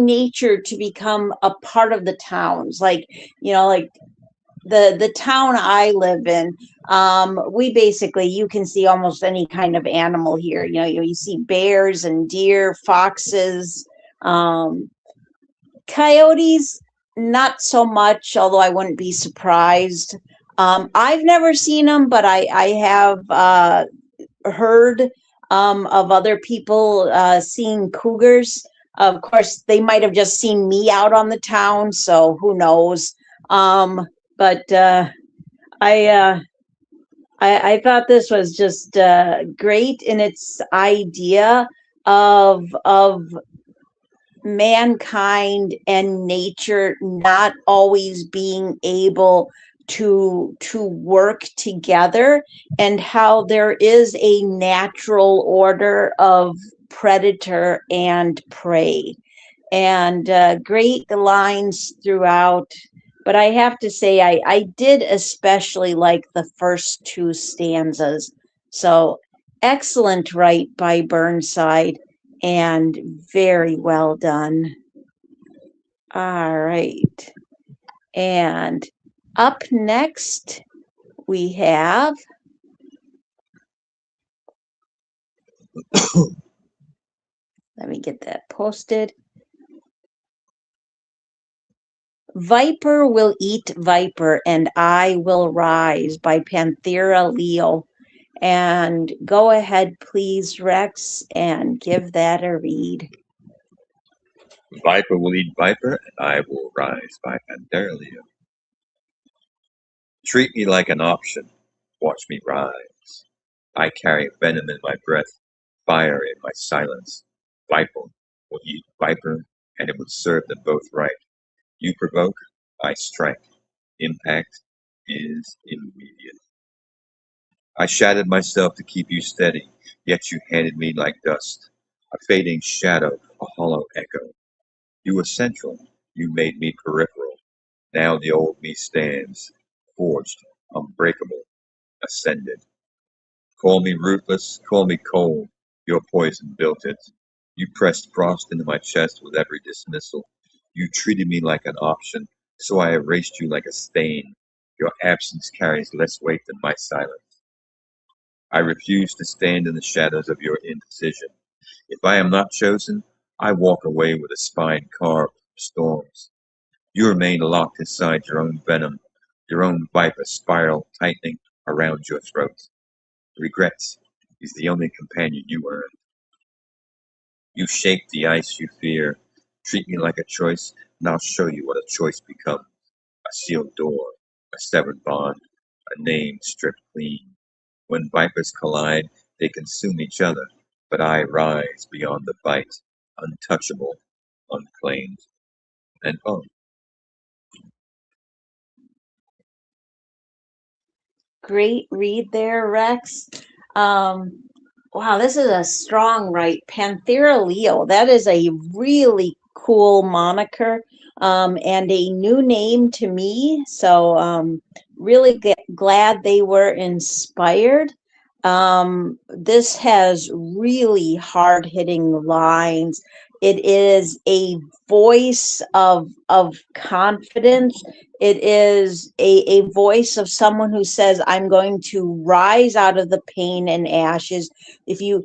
nature to become a part of the towns, like the town I live in. We basically, you can see almost any kind of animal here. You see bears and deer, foxes, um, coyotes, not so much, although I wouldn't be surprised. I've never seen them, but I have heard of other people seeing cougars. Of course, they might have just seen me out on the town, so who knows? But I, uh, I thought this was just great in its idea of mankind and nature not always being able to work together, and how there is a natural order of predator and prey, and great lines throughout. But I have to say, I did especially like the first two stanzas. So excellent write by Burnside, and very well done. All right. And up next, we have, let me get that posted. Viper will eat viper, and I will rise, by Panthera Leo. And go ahead, please, Rex, and give that a read. Viper will eat viper, and I will rise by Pandaria. Treat me like an option. Watch me rise. I carry venom in my breath, fire in my silence. Viper will eat viper, and it would serve them both right. You provoke, I strike. Impact is immediate. I shattered myself to keep you steady, yet you handed me like dust. A fading shadow, a hollow echo. You were central, you made me peripheral. Now the old me stands, forged, unbreakable, ascended. Call me ruthless, call me cold. Your poison built it. You pressed frost into my chest with every dismissal. You treated me like an option, so I erased you like a stain. Your absence carries less weight than my silence. I refuse to stand in the shadows of your indecision. If I am not chosen, I walk away with a spine carved from storms. You remain locked inside your own venom, your own viper spiral tightening around your throat. Regrets is the only companion you earn. You shape the ice you fear. Treat me like a choice, and I'll show you what a choice becomes. A sealed door, a severed bond, a name stripped clean. When vipers collide, they consume each other, but I rise beyond the bite, untouchable, unclaimed, and oh, Great read there, Rex. Um, wow, this is a strong right. Panthera Leo. That is a really cool moniker, and a new name to me. So, really glad they were inspired. This has really hard hitting lines. It is a voice of confidence. It is a voice of someone who says, I'm going to rise out of the pain and ashes. If you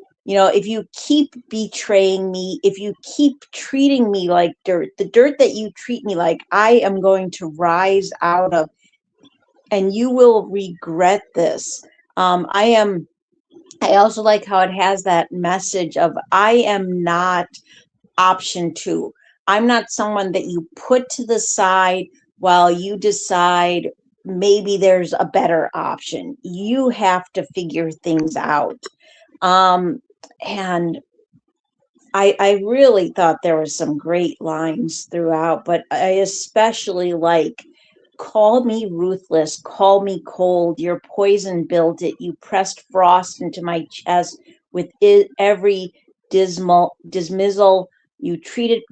keep betraying me, if you keep treating me like dirt, the dirt that you treat me like, I am going to rise out of, and you will regret this. I also like how it has that message of, I am not option two. I'm not someone that you put to the side while you decide maybe there's a better option. You have to figure things out. Um, and I really thought there were some great lines throughout, but I especially like, call me ruthless, call me cold, your poison built it, you pressed frost into my chest with every dismissal, you treated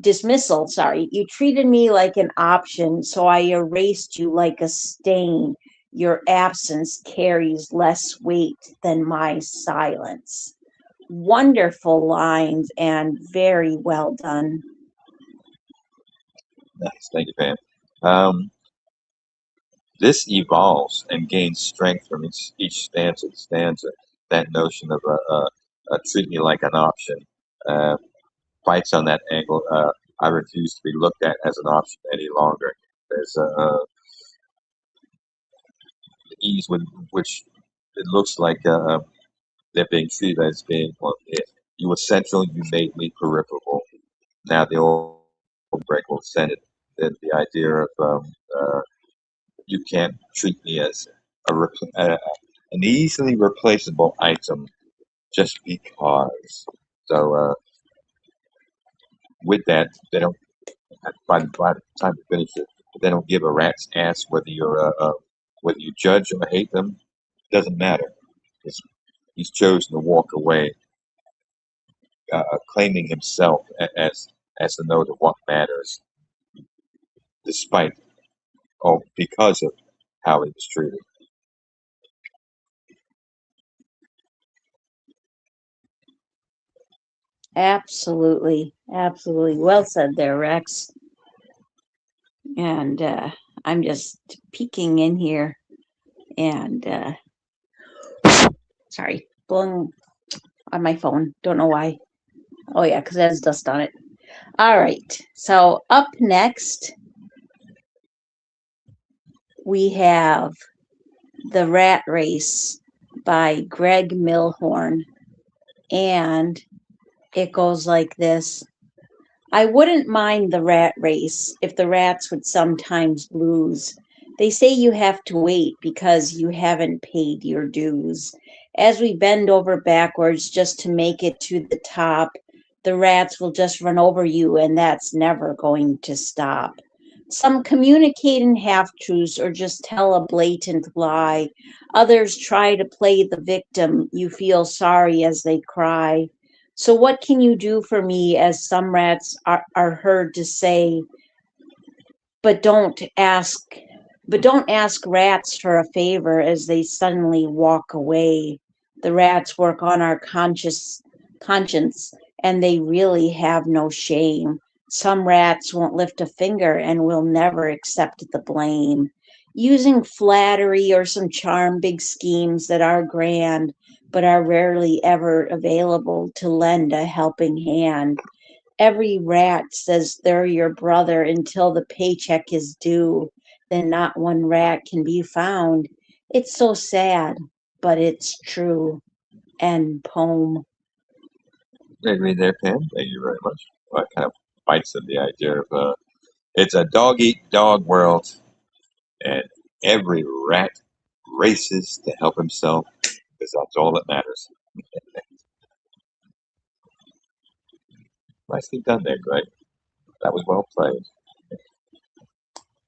me like an option, so I erased you like a stain. Your absence carries less weight than my silence. Wonderful lines and very well done. nice, thank you, Pam. Um, this evolves and gains strength from each stanza to stanza. That notion of treat me like an option uh, fights on that angle. I refuse to be looked at as an option any longer. There's the ease with which it looks like they're being treated as being, well, yeah, you were central, you made me peripheral. Now the old break will send it. The idea of you can't treat me as an easily replaceable item just because. So with that, they don't. By the time you finish it, they don't give a rat's ass whether you judge or hate them. It doesn't matter. It's, he's chosen to walk away, claiming himself as the note of what matters, despite or because of how he was treated. Absolutely. Absolutely. Well said there, Rex. And I'm just peeking in here and sorry, blowing on my phone. Don't know why. Oh, yeah, because it has dust on it. All right. So up next, we have The Rat Race by Greg Milhorn. And it goes like this. I wouldn't mind the rat race if the rats would sometimes lose. They say you have to wait because you haven't paid your dues. As we bend over backwards just to make it to the top, the rats will just run over you, and that's never going to stop. Some communicate in half truths or just tell a blatant lie. Others try to play the victim. You feel sorry as they cry. So, what can you do for me? As some rats are heard to say, but don't ask. But don't ask rats for a favor as they suddenly walk away. The rats work on our conscience, and they really have no shame. Some rats won't lift a finger and will never accept the blame. Using flattery or some charm, big schemes that are grand, but are rarely ever available to lend a helping hand. Every rat says they're your brother until the paycheck is due. Then not one rat can be found. It's so sad, but it's true. End poem. I agree there, Pam. Thank you very much. Well, it kind of bites at the idea of it's a dog-eat-dog world, and every rat races to help himself because that's all that matters. Nicely done there, Greg. That was well played.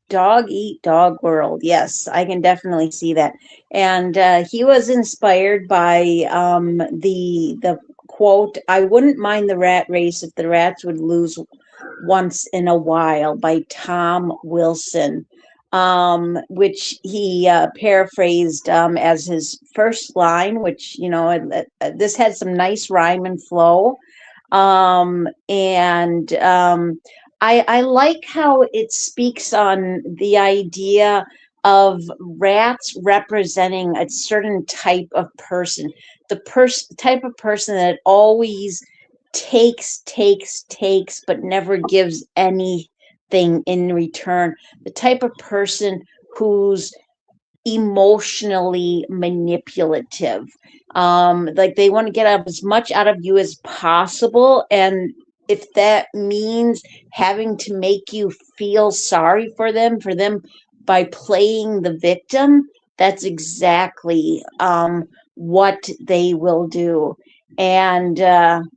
Dog eat dog world. Yes, I can definitely see that. And he was inspired by the quote, "I wouldn't mind the rat race if the rats would lose once in a while," by Tom Wilson, which he paraphrased as his first line, which, this had some nice rhyme and flow. And I like how it speaks on the idea of rats representing a certain type of person, the type of person that always takes, but never gives anything in return. The type of person who's emotionally manipulative. Like they want to get as much out of you as possible. And if that means having to make you feel sorry for them by playing the victim, that's exactly what they will do. And then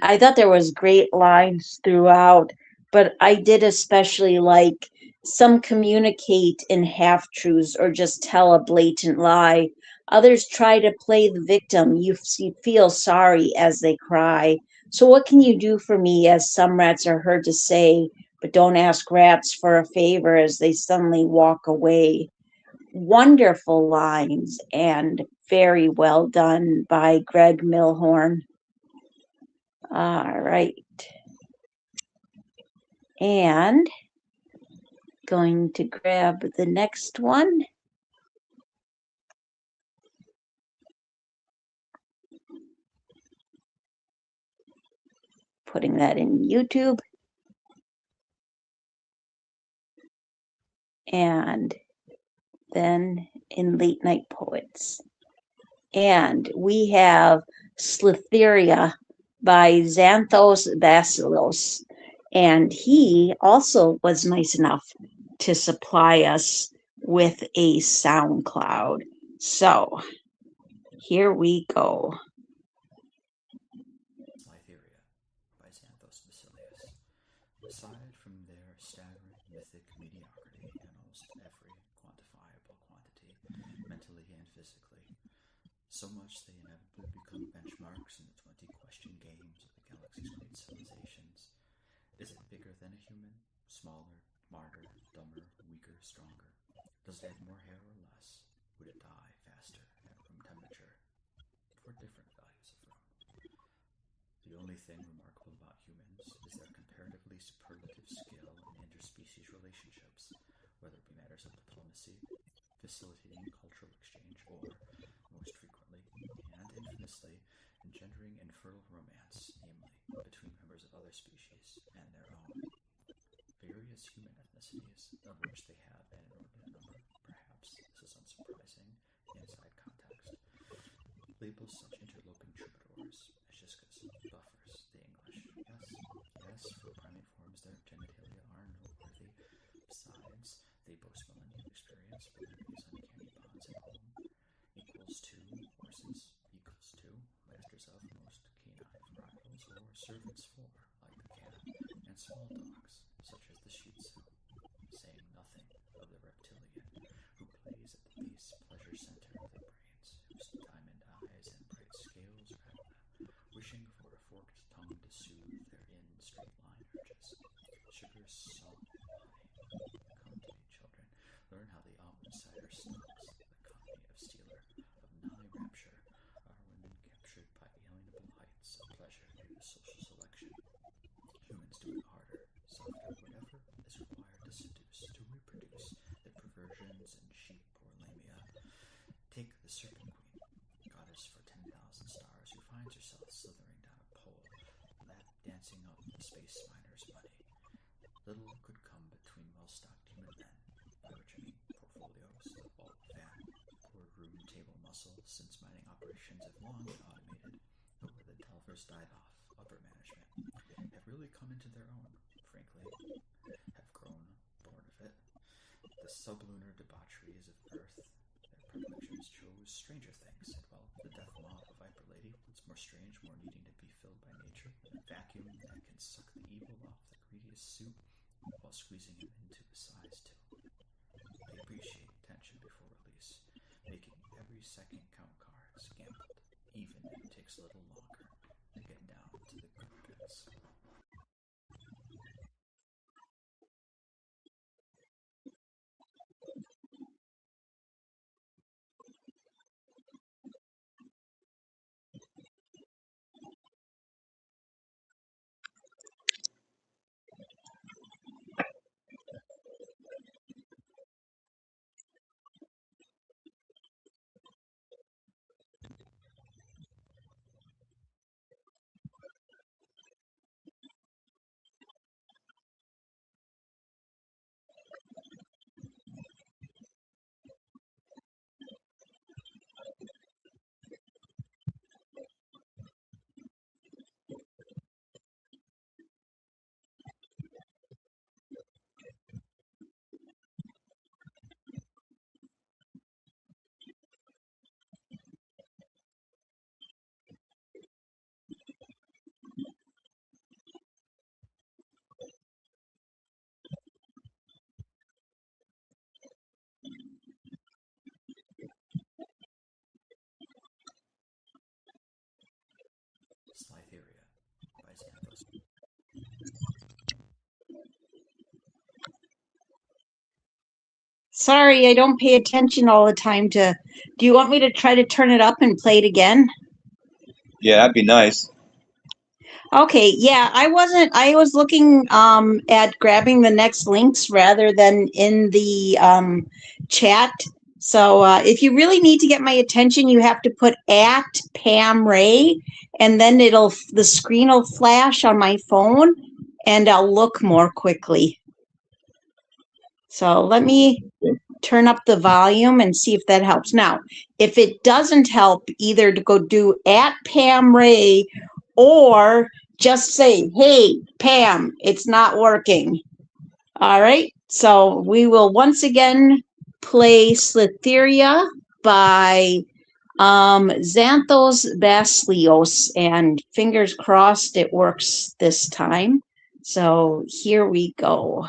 I thought there was great lines throughout, but I did especially like some communicate in half truths or just tell a blatant lie. Others try to play the victim. You feel sorry as they cry. So what can you do for me, as some rats are heard to say, but don't ask rats for a favor as they suddenly walk away. Wonderful lines and very well done by Greg Milhorn. All right. And going to grab the next one. Putting that in YouTube. And then in Late Night Poets. And we have Slithyria by Xanthos Basilos. And he also was nice enough to supply us with a SoundCloud. So here we go. Slithyria by Xanthos Basileus. Aside from their staggering mythic mediocrity in almost every quantifiable quantity, mentally and physically, so much they inevitably become benchmarks in the 20-question games of the galaxy's great civilizations. Is it bigger than a human? Smaller, smarter, dumber, weaker, stronger? Does it have more hair or less? Would it die faster at room temperature? For different values of room. The only thing remarkable about humans is their comparatively superlative skill in interspecies relationships, whether it be matters of diplomacy, facilitating cultural exchange, or, most frequently, and infamously, engendering infertile romance, namely, between members of other species and their own. Various human ethnicities, of which they have an inordinate number, perhaps this is unsurprising, inside context, labels such interloping troubadours, Aegiscus, buffers, the English. Yes, for primate forms their genitalia are noteworthy. Besides, they boast millennial experience building these uncanny bonds at home. Equals to horses, equals to masters of most canine varietals, or servants for, like the cat, and small dogs, such as the Shih Tzu, saying nothing of the reptilian, who plays at the base pleasure center of their brains, whose diamond eyes and bright scales retina, wishing for a forked tongue to soothe their straight line urges. Sugar, salt, honey. Come to me, children. Learn how the almond cider stalks, the company of Stealer, of nigh rapture, are women captured by alienable heights of pleasure due to social selection. Humans do it harder, softer, whatever is required to seduce, to reproduce the perversions in sheep or lamia. Take the Serpent Queen, goddess for 10,000 stars, who finds herself slithering down a pole, lap dancing up the space miner's money. Little could come between well-stocked human men, by which I mean portfolios, the bulk fat, boardroom table muscle, since mining operations have long been automated, or where the Delvers died off, upper management have really come into their own, frankly, have grown bored of it. The sublunar debaucheries of Earth, their predilections chose stranger things, and well, the death maw of a Viper Lady, what's more strange, more needing to be filled by nature, than a vacuum that can suck the evil off the greediest suit while squeezing it into a size 2. They appreciate tension before release, making every second count cards gambled, even if it takes a little longer to get down to the good bits. Slitheria by Xanthos. Sorry, I don't pay attention all the time to. Do you want me to try to turn it up and play it again? Yeah, that'd be nice. Okay, yeah, I was looking at grabbing the next links rather than in the chat. So if you really need to get my attention, you have to put at Pam Ray, and then the screen will flash on my phone, and I'll look more quickly. So let me turn up the volume and see if that helps. Now, if it doesn't help, either to go do at Pam Ray or just say, hey, Pam, it's not working. All right, so we will once again play Slitheria by Xanthos Basilios, and fingers crossed it works this time. So here we go.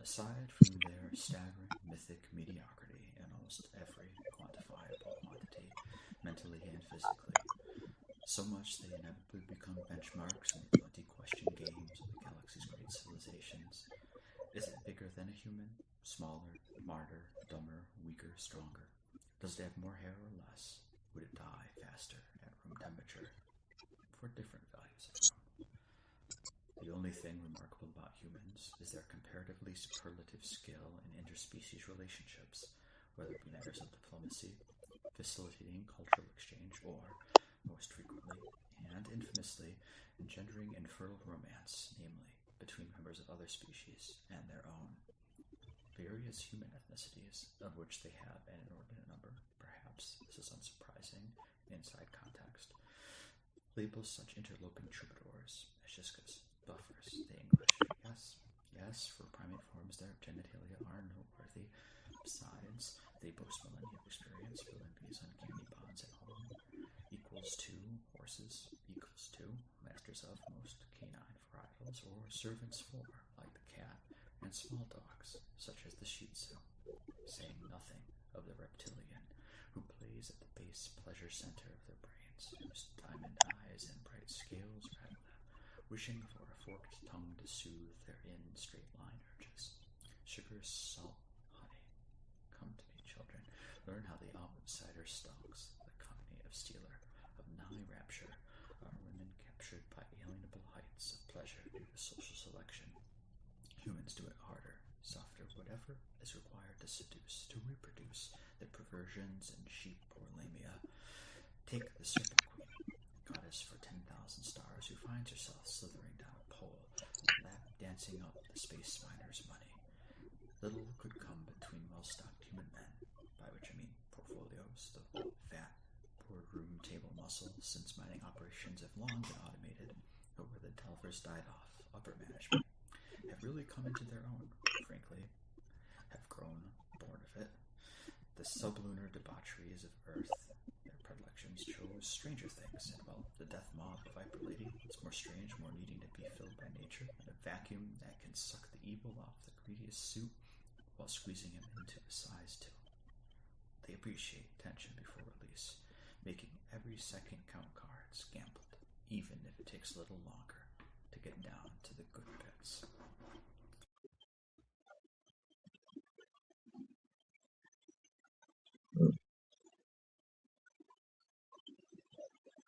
Aside from their staggering mythic mediocrity in almost every quantifiable quantity, mentally and physically, so much they inevitably become benchmarks in the 20-question games of the galaxy's great civilizations. Is it bigger than a human? Smaller, smarter, dumber, weaker, stronger? Does it have more hair or less? Would it die faster at room temperature? For different values of room. The only thing remarkable about humans is their comparatively superlative skill in interspecies relationships, whether it be matters of diplomacy, facilitating cultural exchange, or, most frequently and infamously, engendering infertile romance, namely, between members of other species and their own. Various human ethnicities, of which they have an inordinate number, perhaps this is unsurprising inside context, label such interloping troubadours as Jiscas, buffers, the English. Yes, for primate forms their genitalia are noteworthy. Besides, they boast millennia of experience building these uncanny bonds at home. Equals to horses, equals to masters of most canine varietals, or servants for, like the cat, and small dogs, such as the Shih Tzu, saying nothing of the reptilian, who plays at the base pleasure center of their brains, whose diamond eyes and bright scales rattle them, wishing for a forked tongue to soothe their straight-line urges. Sugar, salt, honey. Come to me, children. Learn how the almond cider stalks, the company of Stealer, of nigh rapture, are women captured by alienable heights of pleasure due to social selection. Humans do it harder, softer, whatever is required to seduce, to reproduce their perversions and sheep or lamia. Take the Serpent Queen, goddess for 10,000 stars, who finds herself slithering down a pole, lap dancing up the space miner's money. Little could come between well-stocked human men, by which I mean portfolio muscle, since mining operations have long been automated, but where the delvers died off, upper management have really come into their own, frankly, have grown, born of it. The sublunar debaucheries of Earth, their predilections chose stranger things, and well, the death mob, the Viper Lady, is more strange, more needing to be filled by nature, and a vacuum that can suck the evil off the greediest suit while squeezing him into a size 2. They appreciate tension before release, making every second count cards gambled, even if it takes a little longer to get down to the good bits.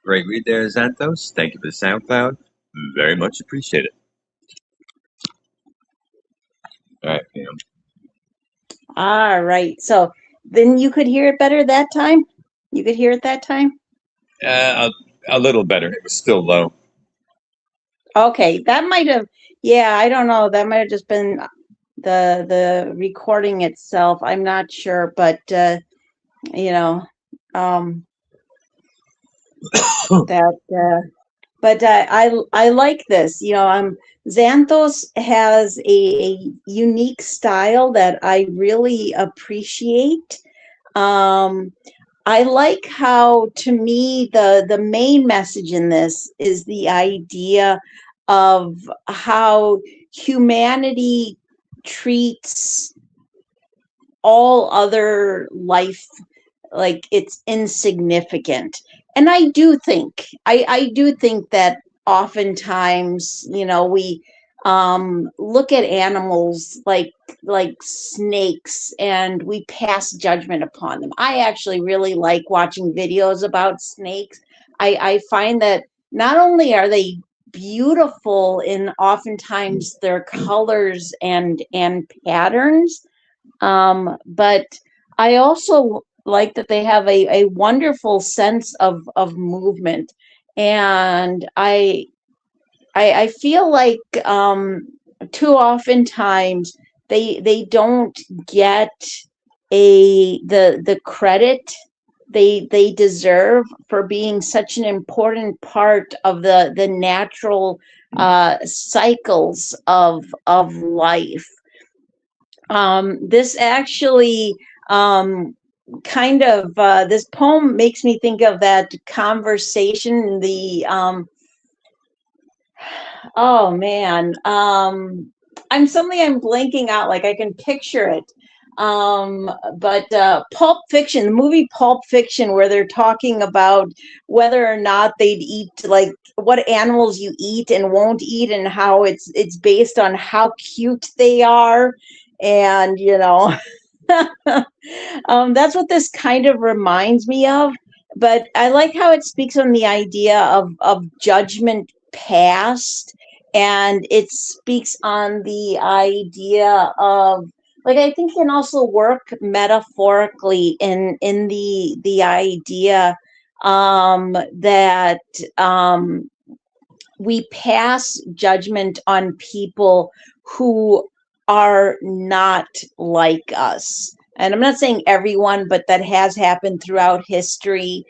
Great read there, Xanthos. Thank you for the SoundCloud. Very much appreciated. All right, Pam. All right. So then you could hear it better that time? You could hear it that time? A little better. It was still low. Okay. That might have, yeah, I don't know. That might have just been the recording itself. I'm not sure, but you know, but I like this. You know, Xanthos has a unique style that I really appreciate. I like how, to me, the main message in this is the idea of how humanity treats all other life like it's insignificant. And I do think that oftentimes, you know, we look at animals like snakes and we pass judgment upon them. I actually really like watching videos about snakes. I find that not only are they beautiful in oftentimes their colors and patterns, but I also like that they have a wonderful sense of movement. And I feel like too often times they don't get the credit they deserve for being such an important part of the natural cycles of life. This actually kind of this poem makes me think of that conversation, the oh man, I'm blanking out, like I can picture it. But Pulp Fiction, the movie Pulp Fiction, where they're talking about whether or not they'd eat, like what animals you eat and won't eat, and how it's based on how cute they are. And you know, that's what this kind of reminds me of. But I like how it speaks on the idea of judgment past, and it speaks on the idea of, like, I think it can also work metaphorically in the idea that we pass judgment on people who are not like us. And I'm not saying everyone, but that has happened throughout history,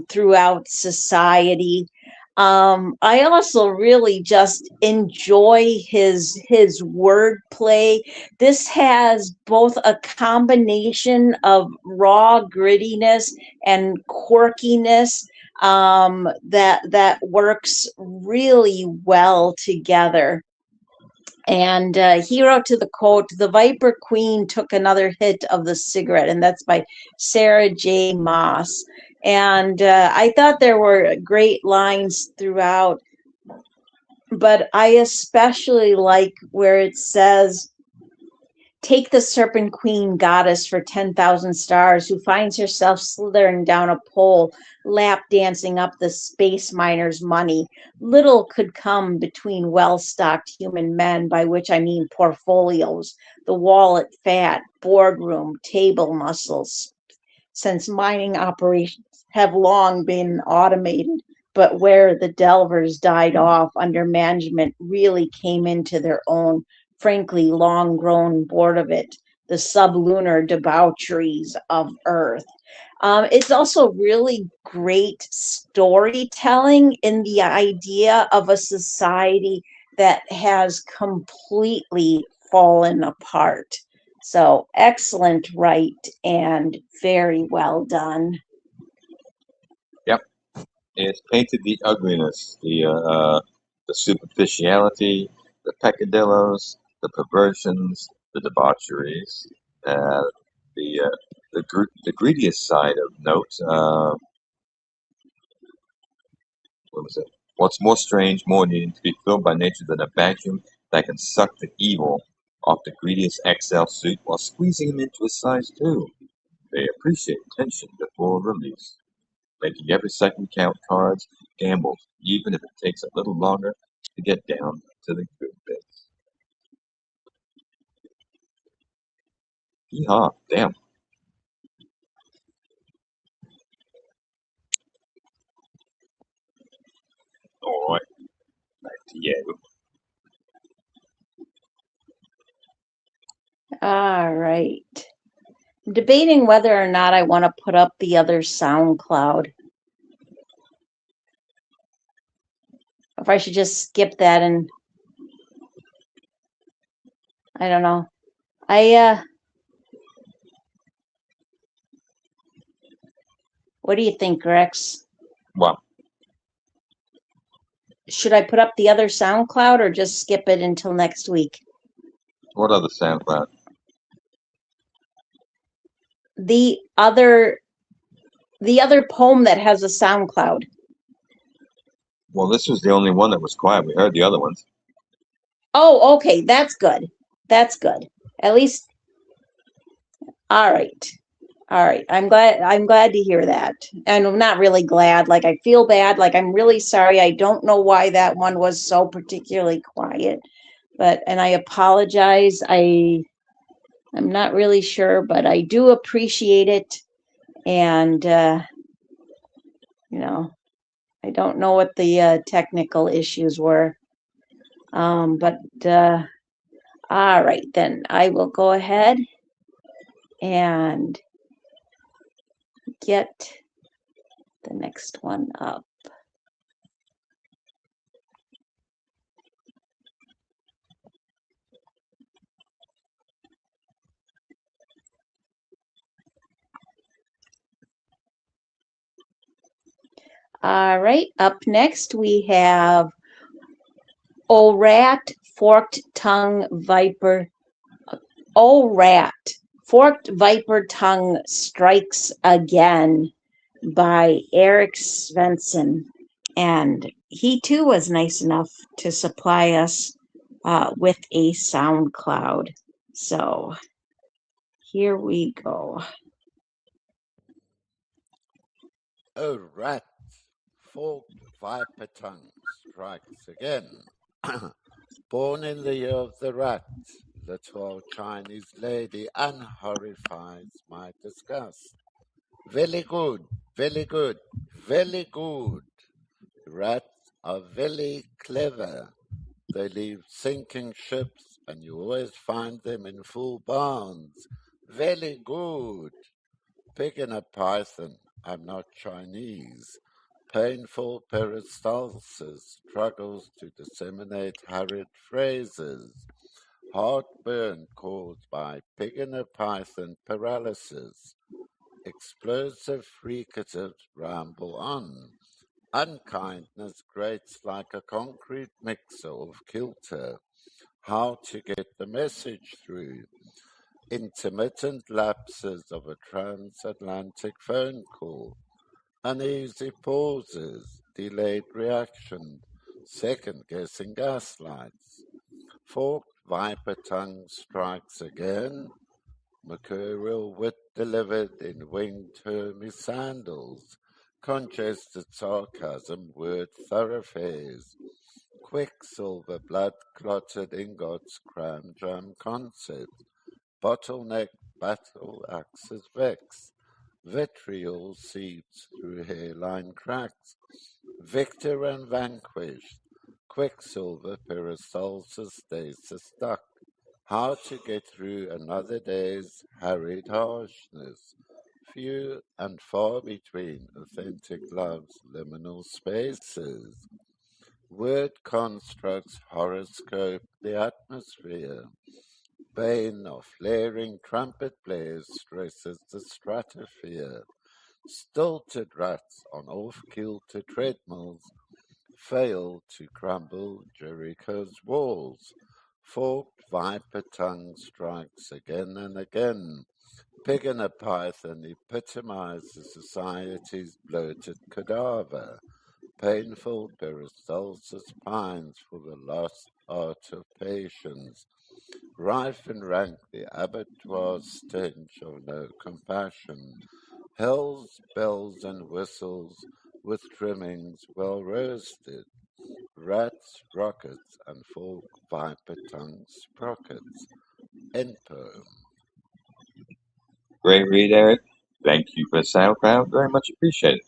throughout society. I also really just enjoy his wordplay. This has both a combination of raw grittiness and quirkiness that works really well together. And he wrote to the quote, "The Viper Queen took another hit of the cigarette," and that's by Sarah J. Maas. And I thought there were great lines throughout, but I especially like where it says, "Take the Serpent Queen goddess for 10,000 stars, who finds herself slithering down a pole, lap dancing up the space miner's money. Little could come between well-stocked human men, by which I mean portfolios, the wallet fat, boardroom, table muscles, since mining operations have long been automated, but where the delvers died off under management really came into their own, frankly, long grown bored of it, the sublunar debaucheries of Earth." It's also really great storytelling in the idea of a society that has completely fallen apart. So excellent write and very well done. Yep, it's painted the ugliness, the superficiality, the peccadillos, the perversions, the debaucheries, uh, the greediest side of note. What was it? What's more strange, more needing to be filled by nature than a vacuum that can suck the evil off the greediest XL suit while squeezing him into a size 2. They appreciate tension before release, making every second count cards gambles, even if it takes a little longer to get down to the good bits. Yeehaw, damn. Alright, back to you. All right. I'm debating whether or not I want to put up the other SoundCloud. If I should just skip that and I don't know. What do you think, Rex? Well, Should I put up the other SoundCloud or just skip it until next week? what other SoundCloud? The other poem that has a SoundCloud. Well, this was the only one that was quiet. We heard the other ones. Oh, okay, that's good. That's good. At least, all right. All right. I'm glad to hear that. And I'm not really glad. Like, I feel bad. Like, I'm really sorry. I don't know why that one was so particularly quiet. And I apologize. I'm not really sure, but I do appreciate it. And, I don't know what the technical issues were. All right, then I will go ahead and get the next one up. All right, up next we have O Rat, Forked Tongue Viper. O Rat, Forked Viper Tongue Strikes Again by Eric Svensson. And he too was nice enough to supply us with a SoundCloud. So here we go. O rat, forked viper tongue strikes again. Born in the year of the rat, the tall Chinese lady unhorrifies my disgust. Very good, very good, very good. Rats are very clever. They leave sinking ships, and you always find them in full bounds. Very good. Pig in a python, I'm not Chinese. Painful peristalsis struggles to disseminate hurried phrases. Heartburn caused by pig in a python paralysis. Explosive fricatives ramble on. Unkindness grates like a concrete mixer of kilter. How to get the message through? Intermittent lapses of a transatlantic phone call. Uneasy pauses, delayed reaction, second-guessing gaslights. Forked viper tongue strikes again. Mercurial wit delivered in winged Hermes sandals. Congested sarcasm, word thoroughfares. Quicksilver blood-clotted ingots cram drum concert. Bottleneck battle axes vex. Vitriol seeps through hairline cracks. Victor and vanquished. Quicksilver peristalsis stasis stuck. How to get through another day's harried harshness. few and far between authentic love's liminal spaces. Word constructs horoscope the atmosphere. Bane of flaring trumpet blares stresses the stratosphere. Stilted rats on off-kilter treadmills fail to crumble Jericho's walls. Forked viper tongue strikes again and again. Pig in a python epitomizes society's bloated cadaver. Painful peristalsis pines for the lost art of patience. Rife and rank the abattoir's stench of no compassion. Hell's bells and whistles with trimmings well roasted. Rats, rockets, and fork viper tongue sprockets. End poem. Great read, Eric. Thank you for the SoundCloud. Very much appreciated.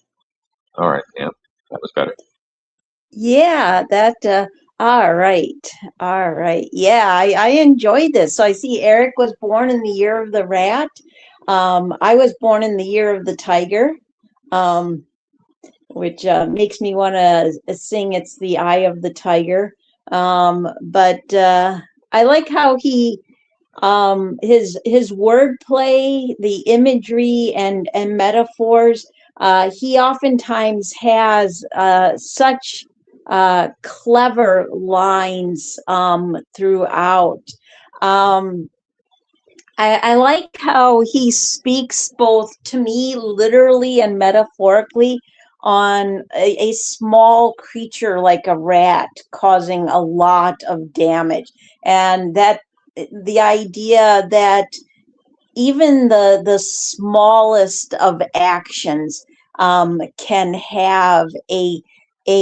All right, Pam. That was better. Yeah, all right. All right. Yeah, I enjoyed this. So I see Eric was born in the year of the rat. I was born in the year of the tiger, which makes me want to sing It's the Eye of the Tiger. But I like how his wordplay, the imagery and metaphors. He oftentimes has such clever lines throughout. I like how he speaks both to me literally and metaphorically on a small creature like a rat causing a lot of damage, and that the idea that even the smallest of actions can have a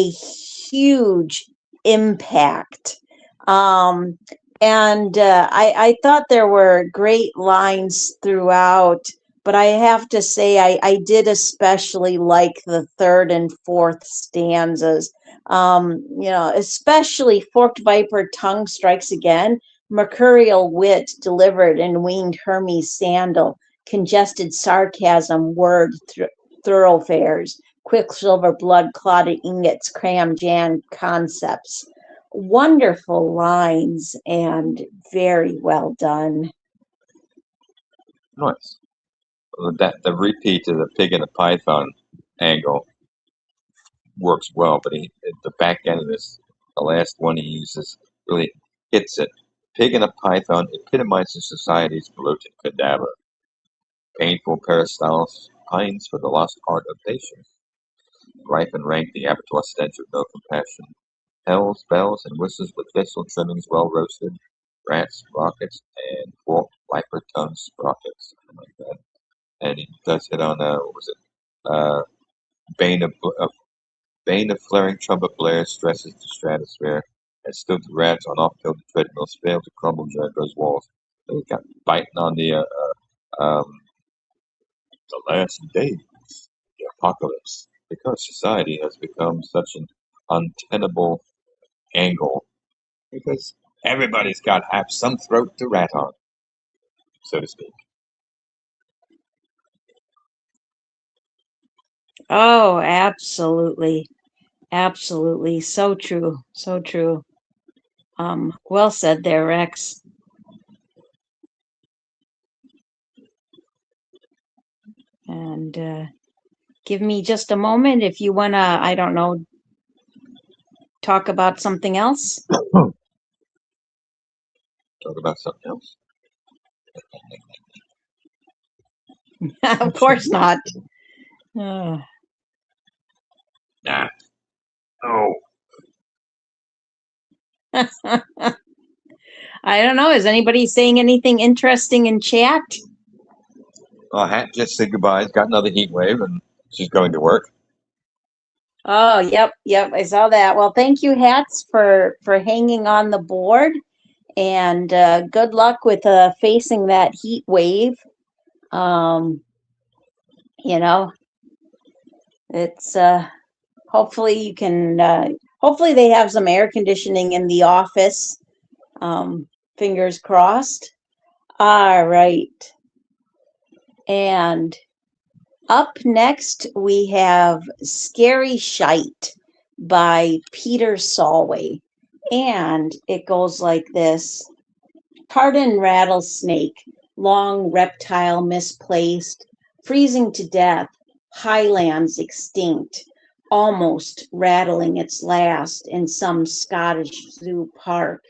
huge impact. And I thought there were great lines throughout, but I have to say I did especially like the third and fourth stanzas. Especially Forked Viper Tongue Strikes Again. Mercurial wit delivered in winged Hermes sandal, congested sarcasm word thoroughfares, quicksilver blood clotted ingots, cram Jan concepts. Wonderful lines and very well done. Nice. The repeat of the pig and the python angle works well, but the back end of this, the last one he uses, really hits it. Pig and a python epitomizes society's bloated cadaver. Painful peristalsis pines for the lost art of patience. Rife and rank the abattoir stench of no compassion. Hells, bells, and whistles with thistle trimmings well roasted. Rats, rockets, and forked viper tongue sprockets. I like that. And he does hit on what was it? Bane of flaring trumpet blares stresses the stratosphere, and stilted rats on off-kilter treadmills fail to crumble Jericho's walls. They got biting on the last days, the apocalypse, because society has become such an untenable angle, because everybody's got to have some throat to rat on, so to speak. Oh, absolutely. Absolutely. So true. So true. Well said there, Rex. And give me just a moment if you want to, I don't know, talk about something else. Talk about something else. Of course not. Nah. Oh. I don't know. Is anybody saying anything interesting in chat? Well, Hat just said goodbye. He's got another heat wave, and she's going to work. Oh, yep. I saw that. Well, thank you, Hats, for hanging on the board, and good luck with facing that heat wave. It's hopefully you can. Hopefully they have some air conditioning in the office. Fingers crossed. All right. And Up next, we have Scary Shite by Peter Solway. And it goes like this. Pardon rattlesnake, long reptile misplaced, freezing to death, highlands extinct, almost rattling its last in some Scottish zoo park.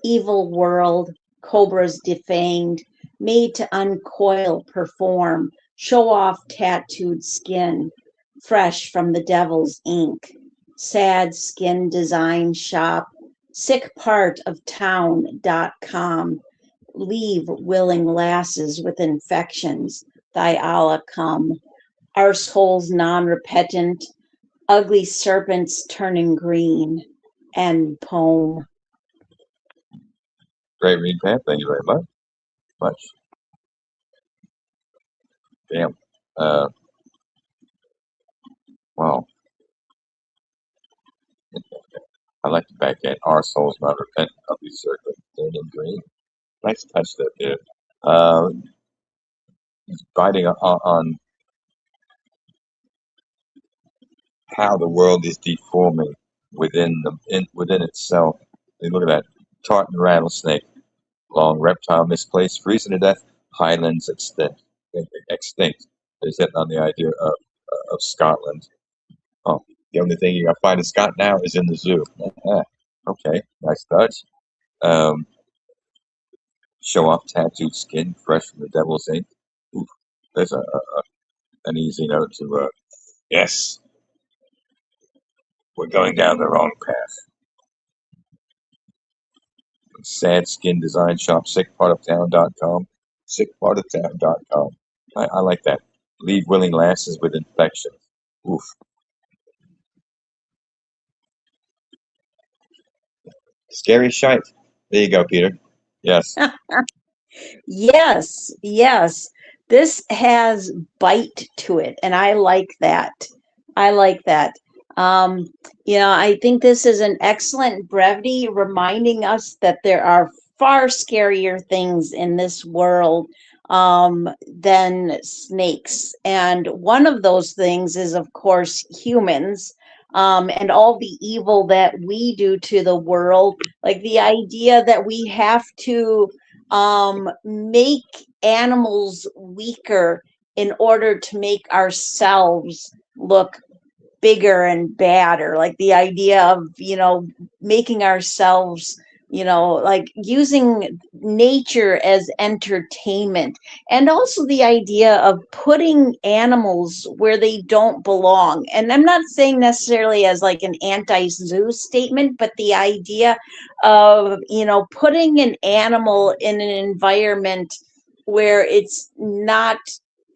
Evil world, cobras defanged, made to uncoil, perform, show off tattooed skin, fresh from the devil's ink. Sad skin design shop, sick part of town.com. Leave willing lasses with infections, thy Allah come. Arseholes non-repentant, ugly serpents turning green, and poem. Great read, Pam. Thank you very much. Damn. Wow. I like the back end. Our souls not repentant of these circles. Turning green. Nice touch there, dude. He's biting on how the world is deforming within itself. Look at that. Tartan rattlesnake, long reptile misplaced, freezing to death, highlands extinct. Is hitting on the idea of Scotland. Oh, the only thing you got to find in Scott now is in the zoo. Okay, nice touch. Show off tattooed skin, fresh from the devil's ink. Oof, there's an easy note to yes, we're going down the wrong path. Sad Skin Design Shop, sickpartoftown.com. Sickpartoftown.com. I like that. Leave willing lasses with infections. Oof. Scary shite. There you go, Peter. Yes. Yes. This has bite to it, and I like that. I think this is an excellent brevity, reminding us that there are far scarier things in this world than snakes. And one of those things is, of course, humans. And all the evil that we do to the world, like the idea that we have to make animals weaker in order to make ourselves look bigger and badder, like the idea of making ourselves like using nature as entertainment, and also the idea of putting animals where they don't belong. And I'm not saying necessarily as like an anti-zoo statement, but the idea of putting an animal in an environment where it's not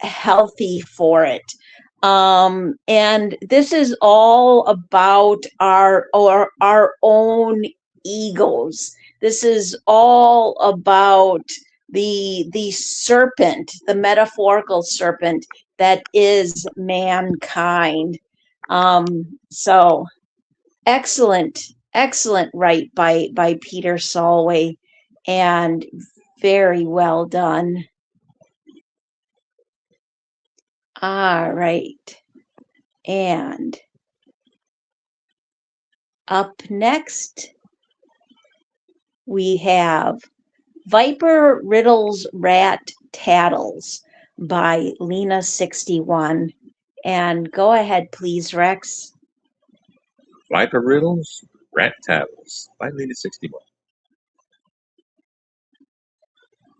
healthy for it. And this is all about our own egos. This is all about the serpent, the metaphorical serpent that is mankind. So excellent write by Peter Solway, and very well done. All right. And up next, we have Viper Riddles Rat Tattles by Lena61. And go ahead, please, Rex. Viper Riddles, Rat Tattles by Lena61.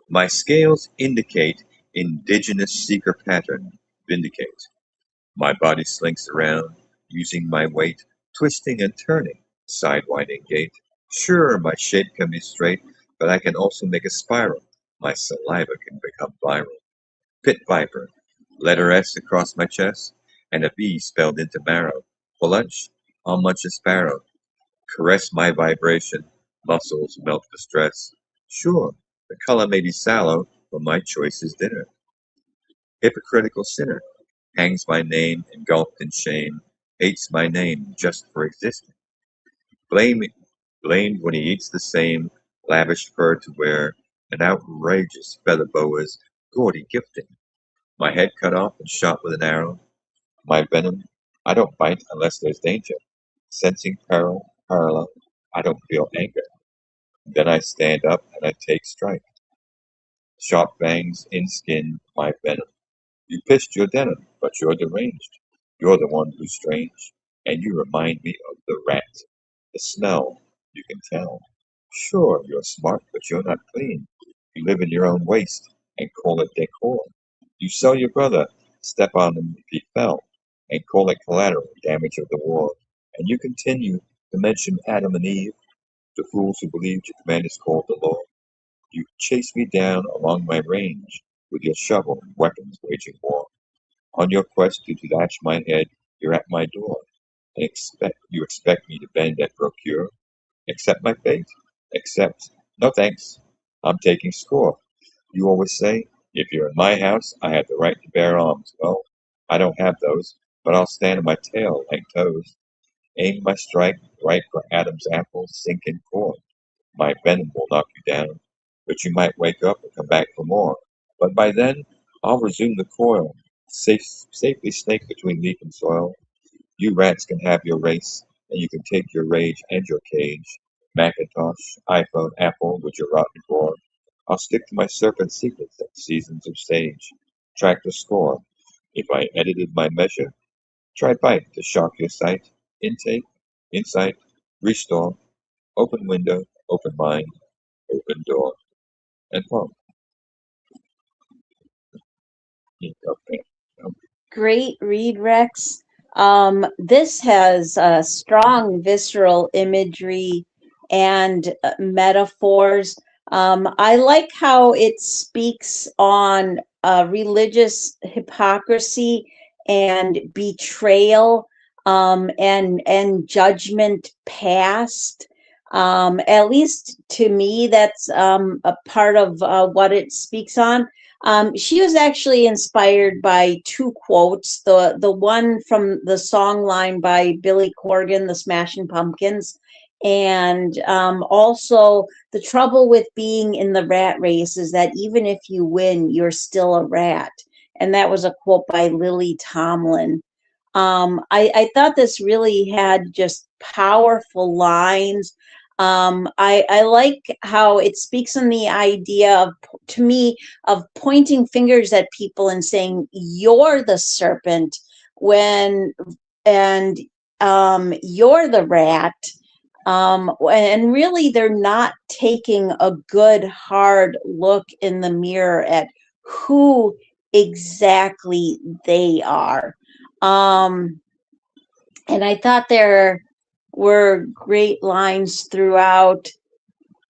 My scales indicate indigenous seeker pattern, vindicate. My body slinks around, using my weight, twisting and turning, sidewinding gait. Sure, my shape can be straight, but I can also make a spiral. My saliva can become viral. Pit viper, letter S across my chest, and a V spelled into marrow. For lunch, I'll munch a sparrow. Caress my vibration, muscles melt for stress. Sure, the color may be sallow, but my choice is dinner. Hypocritical sinner, hangs my name engulfed in shame, hates my name just for existing. Blamed when he eats the same lavish fur to wear, an outrageous feather boa's gaudy gifting. My head cut off and shot with an arrow. My venom, I don't bite unless there's danger. Sensing parallel, I don't feel anger. Then I stand up and I take strike. Sharp fangs in skin, my venom. You pissed your denim, but you're deranged. You're the one who's strange, and you remind me of the rat. The smell, you can tell. Sure, you're smart, but you're not clean. You live in your own waste and call it decor. You sell your brother, step on him if he fell, and call it collateral damage of the war. And you continue to mention Adam and Eve, the fools who believed your command is called the law. You chase me down along my range with your shovel and weapons waging war. On your quest to detach my head, you're at my door, and expect me to bend and procure. Accept my fate? Accept. No thanks. I'm taking score. You always say, if you're in my house, I have the right to bear arms. Well, I don't have those, but I'll stand on my tail like toes. Aim my strike right for Adam's apple, sink in core. My venom will knock you down, but you might wake up and come back for more. But by then, I'll resume the coil, safely snake between leaf and soil. You rats can have your race, and you can take your rage and your cage. Macintosh, iPhone, Apple, with your rotten core. I'll stick to my serpent secrets at seasons of stage. Track the score. If I edited my measure, try bite to shock your sight. Intake, insight, restore, open window, open mind, open door, and home. Okay. Great read, Rex. This has strong visceral imagery and metaphors. I like how it speaks on religious hypocrisy and betrayal, and judgment past. At least to me, that's a part of what it speaks on. She was actually inspired by two quotes. The one from the song line by Billy Corgan, the Smashing Pumpkins, and also the trouble with being in the rat race is that even if you win, you're still a rat. And that was a quote by Lily Tomlin. I thought this really had just powerful lines. I like how it speaks on the idea of, to me, of pointing fingers at people and saying, you're the serpent when, and you're the rat. And really, they're not taking a good, hard look in the mirror at who exactly they are. Um, and I thought there were great lines throughout,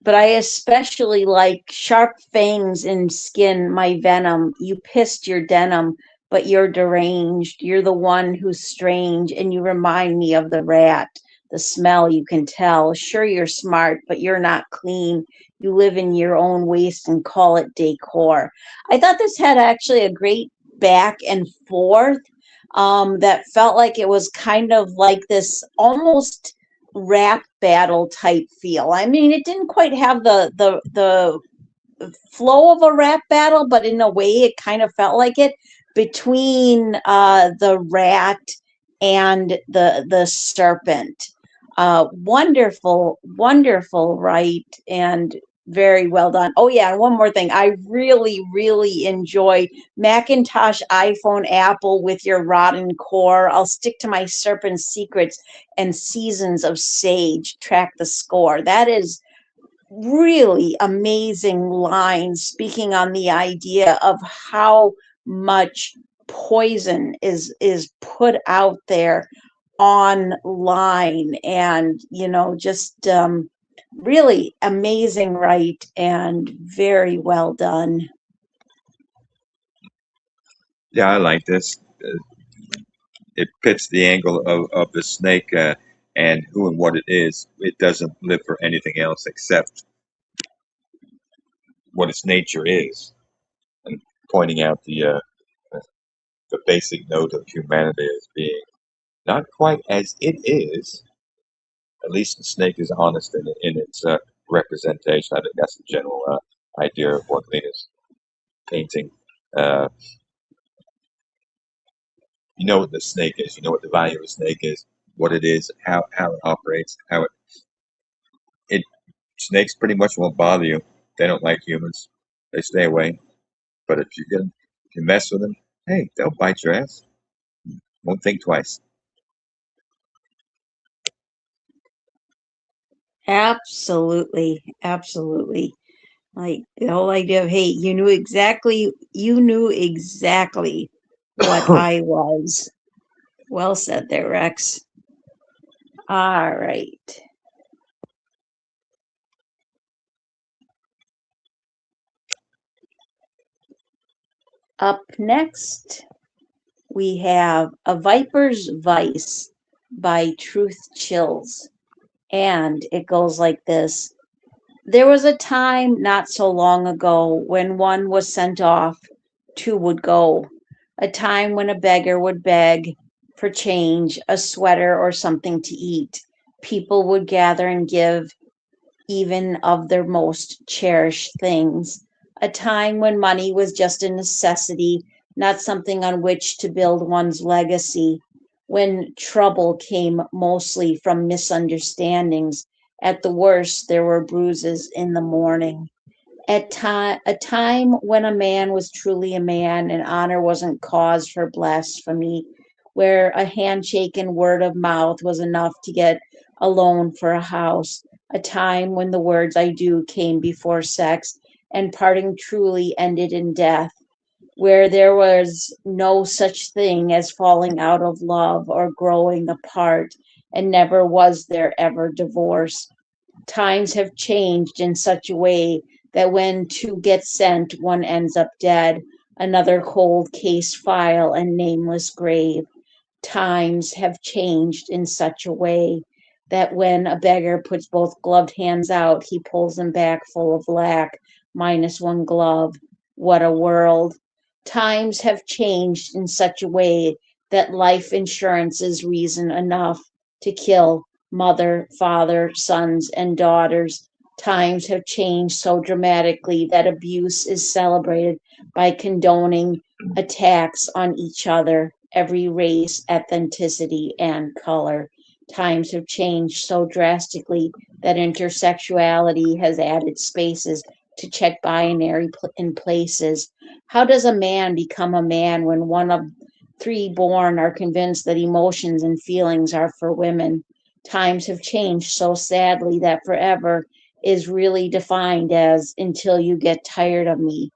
but I especially like sharp fangs in skin, my venom. You pissed your denim, but you're deranged. You're the one who's strange, and you remind me of the rat. The smell you can tell. Sure, you're smart, but you're not clean. You live in your own waste and call it decor. I thought this had actually a great back and forth, that felt like it was kind of like this almost rap battle type feel. I mean, it didn't quite have the flow of a rap battle, but in a way, it kind of felt like it between the rat and the serpent. Wonderful, wonderful, right? And very well done. Oh yeah, and one more thing. I really, really enjoy Macintosh, iPhone, Apple with your rotten core. I'll stick to my serpent secrets and seasons of sage. Track the score. That is really amazing lines speaking on the idea of how much poison is put out there online, and just really amazing, right? And very well done. Yeah, I like this. It pits the angle of the snake and who and what it is. It doesn't live for anything else except what its nature is, and pointing out the basic note of humanity as being not quite as it is. At least the snake is honest in its representation. I think that's the general idea of what Lena's painting. Uh, You know what the snake is. You know what the value of a snake is, what it is, how it operates, it snakes pretty much won't bother you. They don't like humans. They stay away. But if you mess with them, hey, they'll bite your ass. Won't think twice. Absolutely, absolutely. Like the whole idea of, hey, you knew exactly what I was. Well said there, Rex. All right. Up next, we have A Viper's Vice by Truth Chills. And it goes like this. There was a time not so long ago when one was sent off, two would go. A time when a beggar would beg for change, a sweater or something to eat. People would gather and give even of their most cherished things. A time when money was just a necessity, not something on which to build one's legacy. When trouble came mostly from misunderstandings. At the worst, there were bruises in the morning. A time when a man was truly a man and honor wasn't cause for blasphemy, where a handshake and word of mouth was enough to get a loan for a house, a time when the words I do came before sex and parting truly ended in death, where there was no such thing as falling out of love or growing apart, and never was there ever divorce. Times have changed in such a way that when two get sent, one ends up dead, another cold case file and nameless grave. Times have changed in such a way that when a beggar puts both gloved hands out, he pulls them back full of lack, minus one glove. What a world. Times have changed in such a way that life insurance is reason enough to kill mother, father, sons, and daughters. Times have changed so dramatically that abuse is celebrated by condoning attacks on each other, every race, ethnicity, and color. Times have changed so drastically that intersexuality has added spaces to check binary in places. How does a man become a man when one of three born are convinced that emotions and feelings are for women? Times have changed so sadly that forever is really defined as until you get tired of me.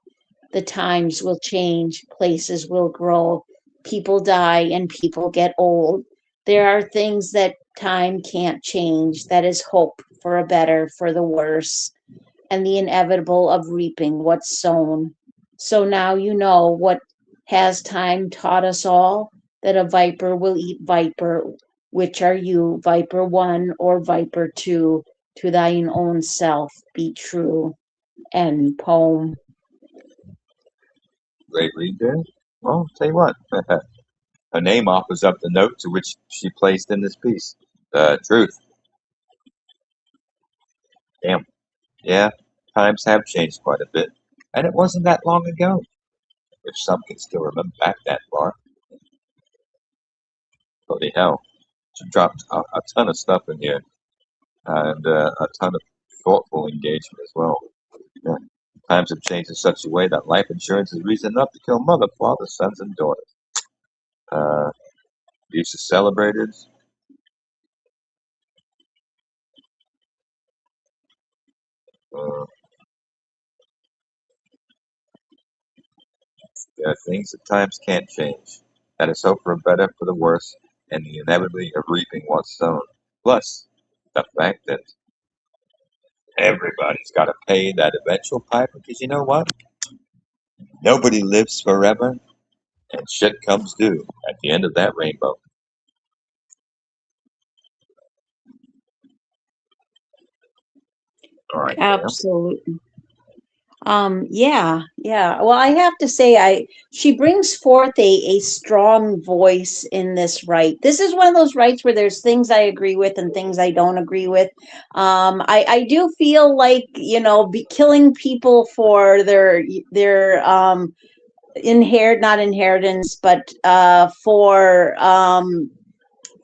The times will change, places will grow, people die, and people get old. There are things that time can't change. That is hope for a better, for the worse, and the inevitable of reaping what's sown. So now you know what has time taught us all, that a viper will eat viper. Which are you, viper one or viper two? To thine own self be true. End poem. Great read there. Well, tell you what, her name offers up the note to which she placed in this piece. The truth. Damn. Yeah, times have changed quite a bit. And it wasn't that long ago, if some can still remember back that far. Holy hell. She dropped a ton of stuff in here, and a ton of thoughtful engagement as well. Yeah. Times have changed in such a way that life insurance is reason enough to kill mother, father, sons, and daughters. Abuse is celebrated. Uh, there are things that times can't change. That is hope for a better, for the worse, and the inevitability of reaping what's sown. Plus, the fact that everybody's got to pay that eventual piper, because you know what? Nobody lives forever, and shit comes due at the end of that rainbow. All right, Pam. Absolutely. Yeah. Well, I have to say, she brings forth a strong voice in this right. This is one of those rights where there's things I agree with and things I don't agree with. I do feel like, killing people for their not inheritance, but for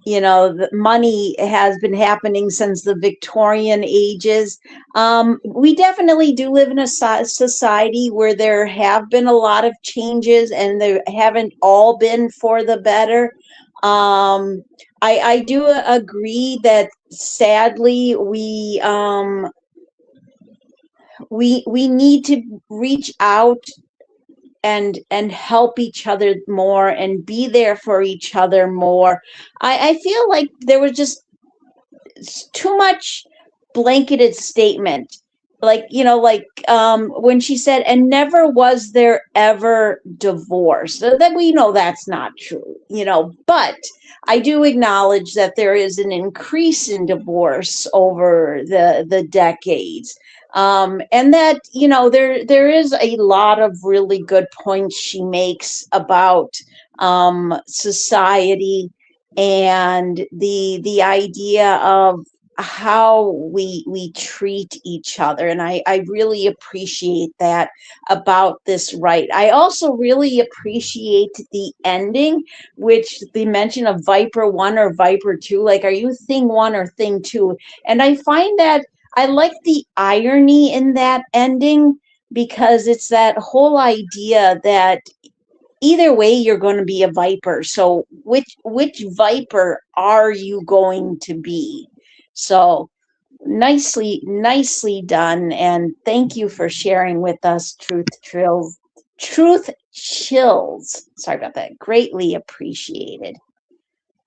the money has been happening since the Victorian ages. We definitely do live in a society where there have been a lot of changes, and they haven't all been for the better. I do agree that sadly we need to reach out and help each other more and be there for each other more. I feel like there was just too much blanketed statement, like when she said, and never was there ever divorce. So that we know that's not true, but I do acknowledge that there is an increase in divorce over the decades. And that there is a lot of really good points she makes about society and the idea of how we treat each other. And I really appreciate that about this right. I also really appreciate the ending, which the mention of Viper 1 or Viper 2, like, are you thing 1 or thing 2? And I find that I like the irony in that ending, because it's that whole idea that either way you're going to be a viper, so which viper are you going to be? So nicely done, and thank you for sharing with us truth chills, sorry about that, greatly appreciated.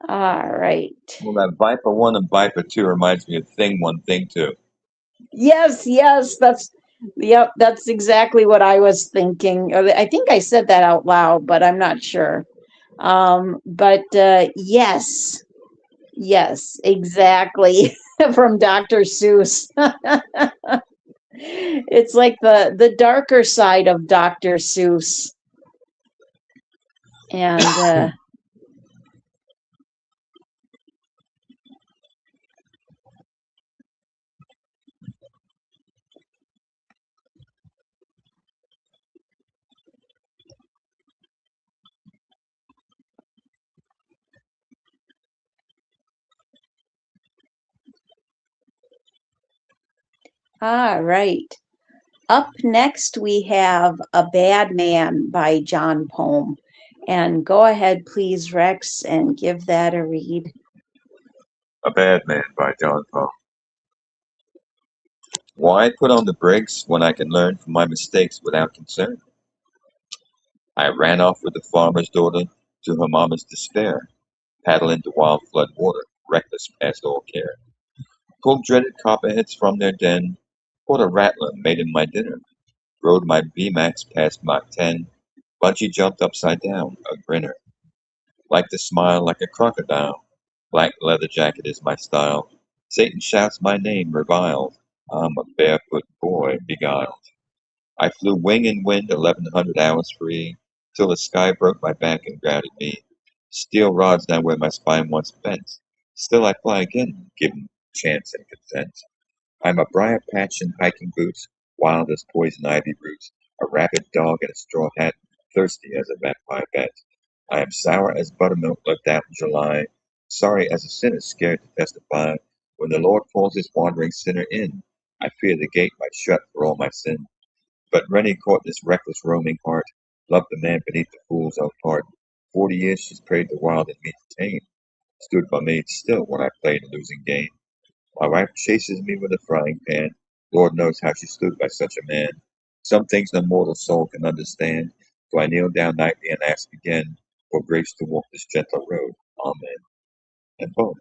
All right. Well, that Viper 1 and Viper 2 reminds me of Thing 1, Thing 2. Yes, that's exactly what I was thinking. I think I said that out loud, but I'm not sure. But yes, exactly. From Dr. Seuss. It's like the darker side of Dr. Seuss. And all right. Up next, we have A Bad Man by John Poem. And go ahead, please, Rex, and give that a read. A Bad Man by John Paul. Why put on the brakes when I can learn from my mistakes without concern? I ran off with the farmer's daughter to her mama's despair, paddle into wild flood water, reckless past all care. Pulled dreaded copperheads from their den, caught a rattler, made him my dinner, rode my B-Max past Mach 10, bungee jumped upside down, a grinner. Like to smile like a crocodile, black leather jacket is my style. Satan shouts my name, reviled. I'm a barefoot boy, beguiled. I flew wing and wind 1100 hours free, till the sky broke my back and grounded me. Steel rods now where my spine once bent. Still I fly again, given chance and consent. I'm a briar patch in hiking boots, wild as poison ivy roots, a rabid dog in a straw hat, thirsty as a vampire bat. I am sour as buttermilk left out in July, sorry as a sinner scared to testify. When the Lord calls his wandering sinner in, I fear the gate might shut for all my sin. But Rennie caught this reckless roaming heart, loved the man beneath the fool's own heart. 40 years she's prayed the wild and me to tame, stood by me still when I played a losing game. My wife chases me with a frying pan, Lord knows how she stood by such a man. Some things no mortal soul can understand, so I kneel down nightly and ask again for grace to walk this gentle road. Amen. And boom.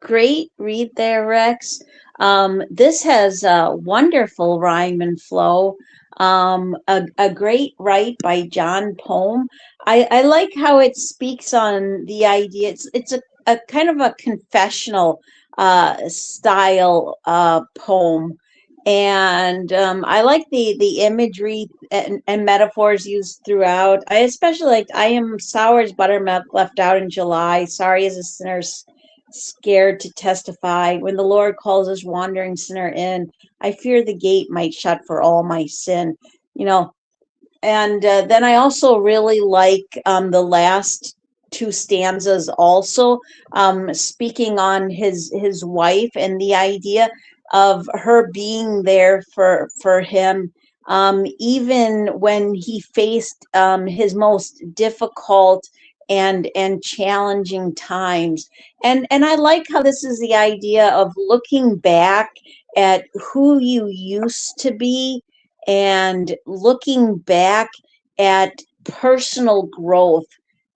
Great read there, Rex. This has a wonderful rhyme and flow. A great write by John Poem. I like how it speaks on the idea. It's a kind of a confessional style poem. And I like the imagery and metaphors used throughout. I especially liked, I am sour as buttermilk left out in July. Sorry as a sinner's scared to testify. When the Lord calls his wandering sinner in, I fear the gate might shut for all my sin. You know, and then I also really like the last two stanzas also, speaking on his wife and the idea of her being there for him, even when he faced his most difficult and challenging times. And I like how this is the idea of looking back at who you used to be and looking back at personal growth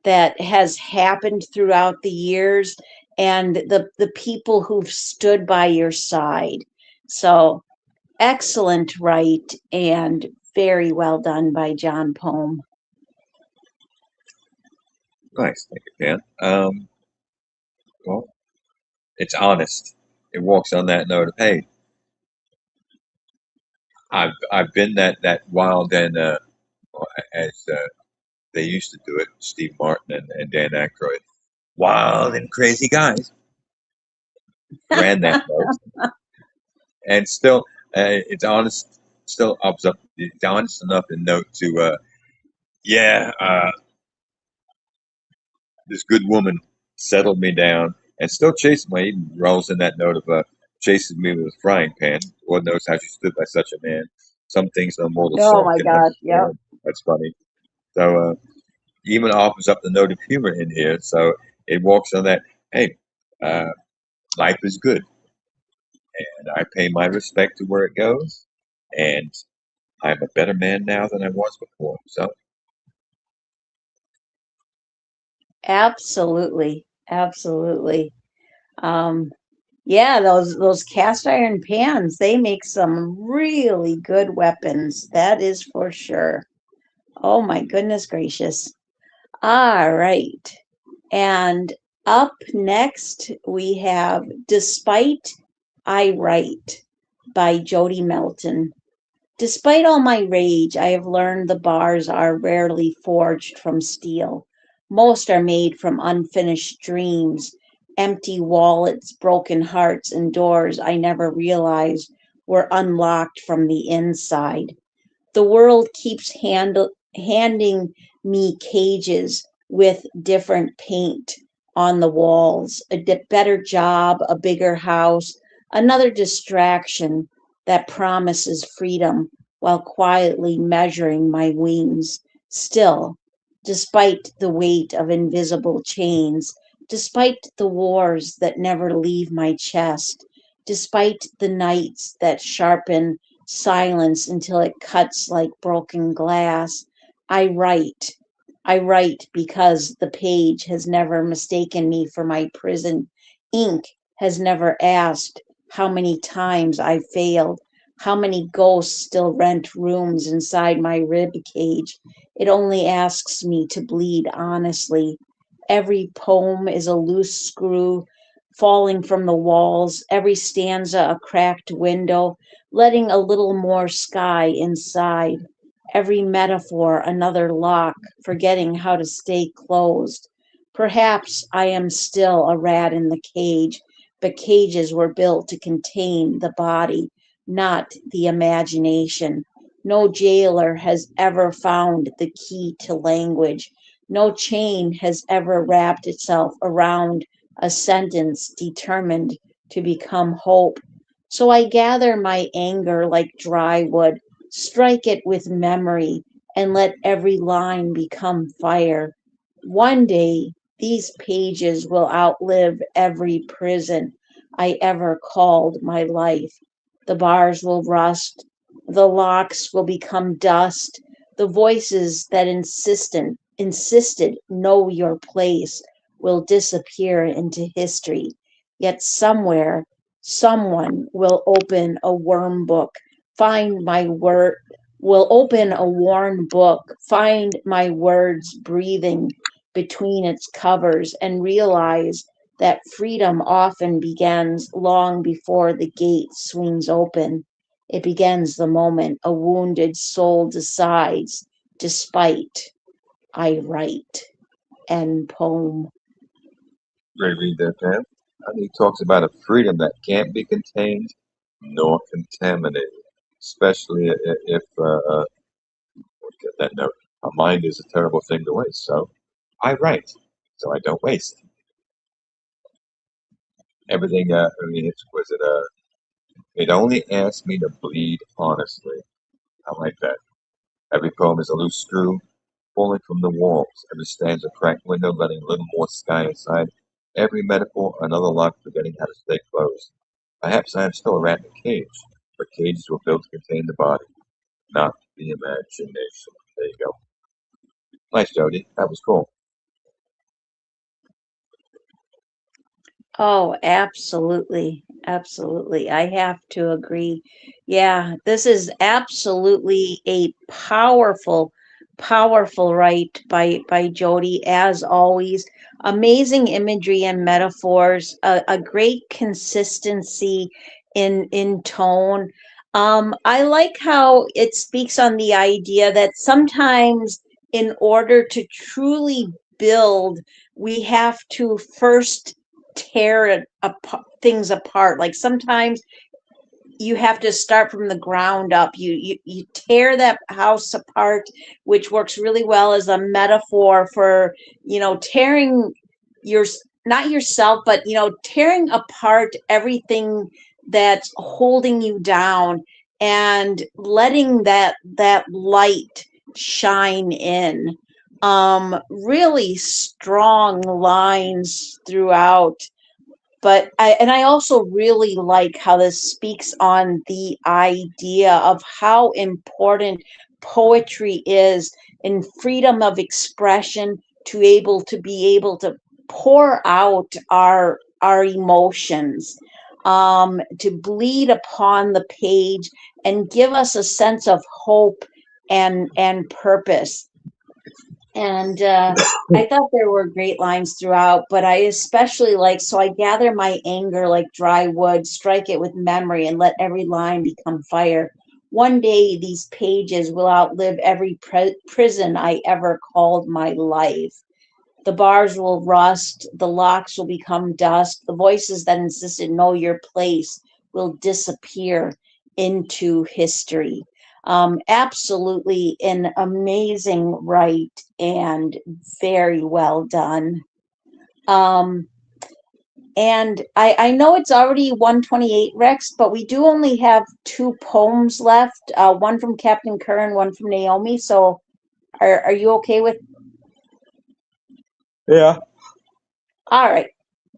that has happened throughout the years and the people who've stood by your side. So excellent write and very well done by John Poem. Nice, thank you, Pam. Well, it's honest. It walks on that note of, hey, I've been that wild and as they used to do it, Steve Martin and Dan Aykroyd, wild and crazy guys ran that note, and still it's honest. Still ups up. It's honest enough in note to yeah. This good woman settled me down and still chases me. Even rolls in that note of chases me with a frying pan. Lord knows how she stood by such a man. Some things no mortal Oh soul my can gosh, yep. understand. That's funny. So even offers up the note of humor in here. So it walks on that. Hey, uh, life is good, and I pay my respect to where it goes, and I'm a better man now than I was before. So Absolutely. Absolutely. Um, yeah, those cast iron pans, they make some really good weapons. That is for sure. Oh my goodness gracious. All right. And up next we have Despite I Write by Jody Melton. Despite all my rage, I have learned the bars are rarely forged from steel. Most are made from unfinished dreams, empty wallets, broken hearts, and doors I never realized were unlocked from the inside. The world keeps handing me cages with different paint on the walls, a better job, a bigger house, another distraction that promises freedom while quietly measuring my wings. Still, despite the weight of invisible chains, despite the wars that never leave my chest, despite the nights that sharpen silence until it cuts like broken glass. I write. I write because the page has never mistaken me for my prison. Ink has never asked how many times I failed, how many ghosts still rent rooms inside my rib cage. It only asks me to bleed honestly. Every poem is a loose screw falling from the walls, every stanza a cracked window, letting a little more sky inside. Every metaphor another lock, forgetting how to stay closed. Perhaps I am still a rat in the cage, but cages were built to contain the body, not the imagination. No jailer has ever found the key to language. No chain has ever wrapped itself around a sentence determined to become hope. So I gather my anger like dry wood, strike it with memory, and let every line become fire. One day, these pages will outlive every prison I ever called my life. The bars will rust, the locks will become dust, the voices that insisted know your place will disappear into history. Yet somewhere, someone will open a worm book, find my word, will open a worn book, find my words breathing between its covers, and realize that freedom often begins long before the gate swings open. It begins the moment a wounded soul decides, despite I write. End poem. ready to read that, Pam? And he talks about a freedom that can't be contained nor contaminated, especially if get that note. A mind is a terrible thing to waste, so I write, so I don't waste. Everything, it only asks me to bleed honestly. I like that. Every poem is a loose screw falling from the walls. Every stanza a cracked window letting a little more sky inside. Every metaphor another lock forgetting how to stay closed. Perhaps I am still a rat in a cage, but cages were built to contain the body, not the imagination. There you go. Nice, Jody. That was cool. Oh, absolutely. Absolutely. I have to agree. Yeah, this is absolutely a powerful write by Jody, as always. Amazing imagery and metaphors, a great consistency in tone. I like how it speaks on the idea that sometimes in order to truly build, we have to first things apart. Like sometimes you have to start from the ground up. You tear that house apart, which works really well as a metaphor for, tearing your, not yourself, but, tearing apart everything that's holding you down and letting that light shine in. Really strong lines throughout. But I also really like how this speaks on the idea of how important poetry is in freedom of expression, to be able to pour out our emotions, to bleed upon the page and give us a sense of hope and purpose. And I thought there were great lines throughout, but I especially like, so I gather my anger like dry wood, strike it with memory, and let every line become fire. One day these pages will outlive every prison I ever called my life. The bars will rust, the locks will become dust, the voices that insisted know your place will disappear into history. Absolutely an amazing write and very well done. Um, and I know it's already 128, Rex, but we do only have two poems left, one from Captain Kerr and one from Naomi. So are you okay with? Yeah. All right.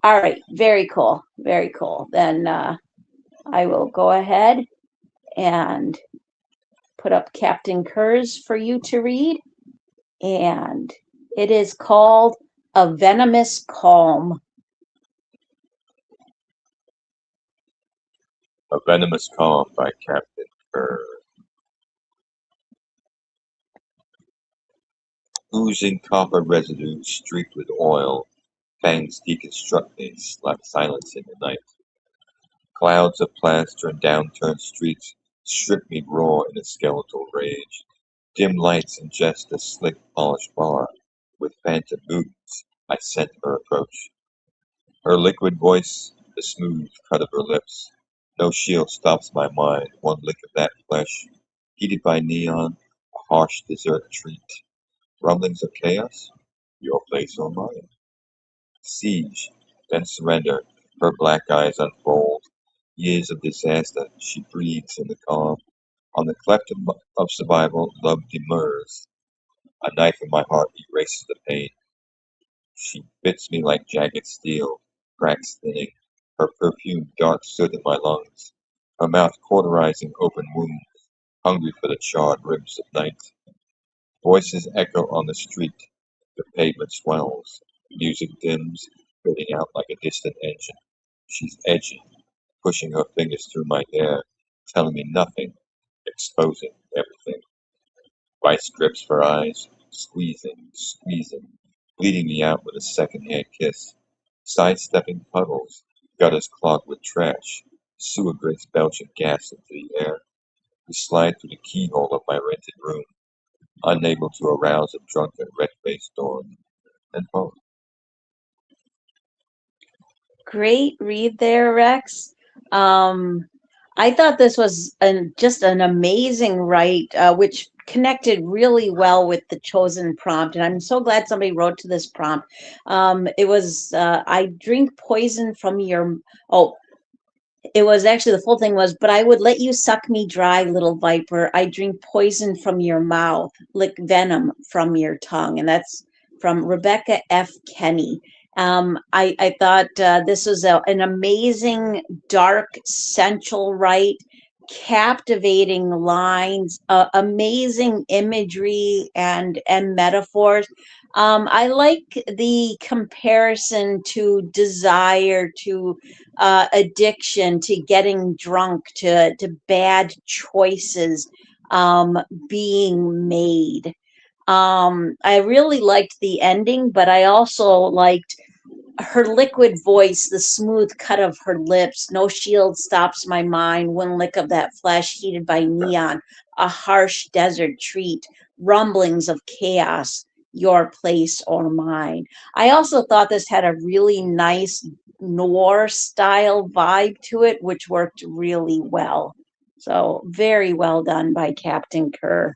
All right. Very cool. Very cool. Then I will go ahead and put up Captain Kerr's for you to read. And it is called A Venomous Calm. A Venomous Calm by Captain Kerr. Oozing copper residue streaked with oil, fangs deconstruct me, silencing the night. Clouds of plaster and downturned streets strip me raw in a skeletal rage. Dim lights ingest a slick polished bar. With phantom movements, I scent her approach. Her liquid voice, the smooth cut of her lips. No shield stops my mind, one lick of that flesh. Heated by neon, a harsh dessert treat. Rumblings of chaos? Your place or mine? Siege, then surrender, her black eyes unfold. Years of disaster, she breathes in the calm. On the cleft of survival, love demurs. A knife in my heart erases the pain. She bits me like jagged steel, cracks thinning. Her perfume dark soot in my lungs. Her mouth cauterizing open wounds, hungry for the charred ribs of night. Voices echo on the street. The pavement swells. Music dims, fading out like a distant engine. She's edging, pushing her fingers through my hair, telling me nothing, exposing everything. Vice grips for eyes, squeezing, bleeding me out with a second-hand kiss. Sidestepping puddles, gutters clogged with trash, sewer grates belching gas into the air. We slide through the keyhole of my rented room, unable to arouse a drunken, red-faced dawn. And home. Great read there, Rex. I thought this was just an amazing write, which connected really well with the chosen prompt. And I'm so glad somebody wrote to this prompt. It was, I drink poison from your, oh, it was actually the full thing was, but I would let you suck me dry, little viper. I drink poison from your mouth, lick venom from your tongue. And that's from Rebecca F. Kenny. I thought this was an amazing, dark, sensual write, captivating lines, amazing imagery and metaphors. I like the comparison to desire, to addiction, to getting drunk, to bad choices being made. I really liked the ending, but I also liked her liquid voice, the smooth cut of her lips. No shield stops my mind. One lick of that flesh heated by neon, a harsh desert treat, rumblings of chaos, your place or mine. I also thought this had a really nice noir style vibe to it, which worked really well. So very well done by Captain Kerr.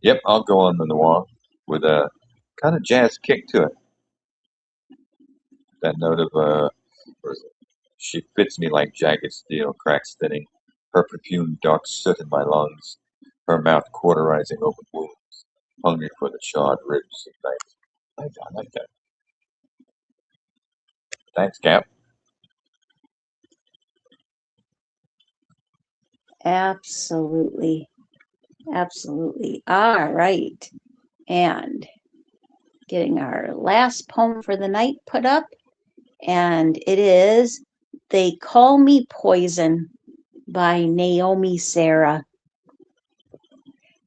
Yep, I'll go on the noir with a kind of jazz kick to it. That note of she fits me like jagged steel, cracks thinning, her perfume dark soot in my lungs, her mouth cauterizing open wounds, hungry for the charred ribs of night. I like that. Thanks, Cap. Absolutely. Absolutely. All right. And getting our last poem for the night put up. And it is They Call Me Poison by Naomi Sarah.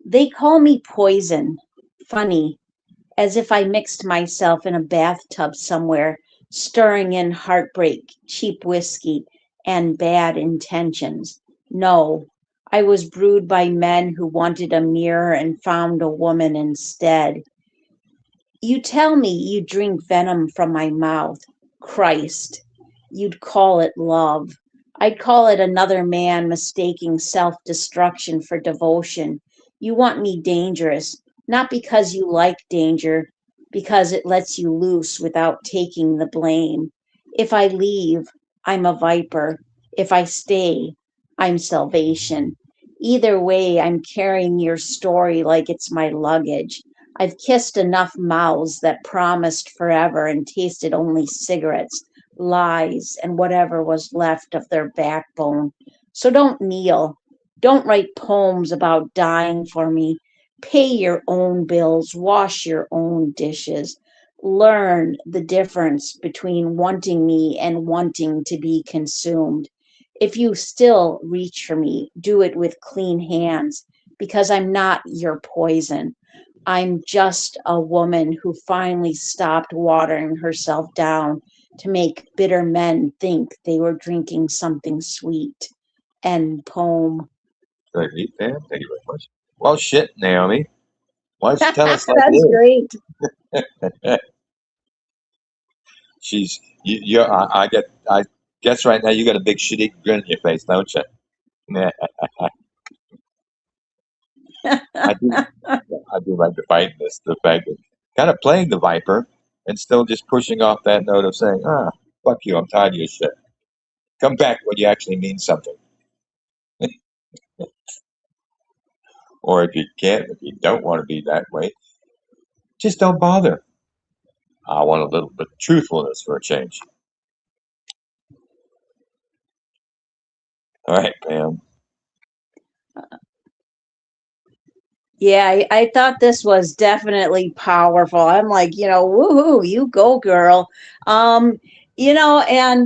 They call me poison. Funny, as if I mixed myself in a bathtub somewhere, stirring in heartbreak, cheap whiskey, and bad intentions. No, I was brewed by men who wanted a mirror and found a woman instead. You tell me you drink venom from my mouth. Christ, you'd call it love. I'd call it another man mistaking self destruction for devotion. You want me dangerous, not because you like danger, because it lets you loose without taking the blame. If I leave, I'm a viper. If I stay, I'm salvation. Either way, I'm carrying your story like it's my luggage. I've kissed enough mouths that promised forever and tasted only cigarettes, lies, and whatever was left of their backbone. So don't kneel. Don't write poems about dying for me. Pay your own bills, wash your own dishes. Learn the difference between wanting me and wanting to be consumed. If you still reach for me, do it with clean hands, because I'm not your poison. I'm just a woman who finally stopped watering herself down to make bitter men think they were drinking something sweet. End poem. Very neat, Pam. Thank you very much. Well, shit, Naomi. Why don't you tell us like That's it great. is? She's I guess right now you got a big shitty grin on your face, don't you? I do like the fighting the fact that kind of playing the viper and still just pushing off that note of saying, fuck you, I'm tired of your shit. Come back when you actually mean something. Or if you don't want to be that way, just don't bother. I want a little bit of truthfulness for a change. All right, Pam. Yeah, I thought this was definitely powerful. I'm like, woohoo, you go, girl. And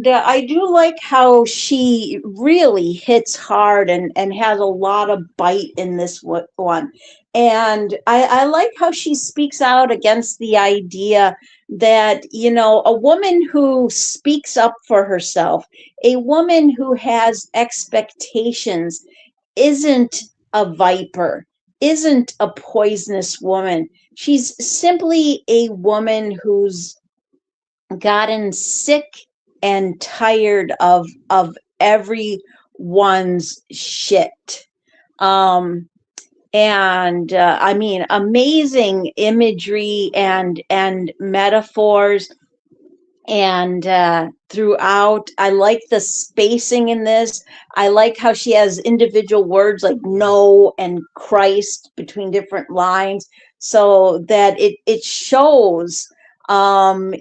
I do like how she really hits hard and has a lot of bite in this one. And I like how she speaks out against the idea that, a woman who speaks up for herself, a woman who has expectations, isn't a viper, isn't a poisonous woman. She's simply a woman who's gotten sick and tired of everyone's shit. And I mean, amazing imagery and metaphors and throughout. I like the spacing in this. I like how she has individual words like no and Christ between different lines, so that it shows, I'm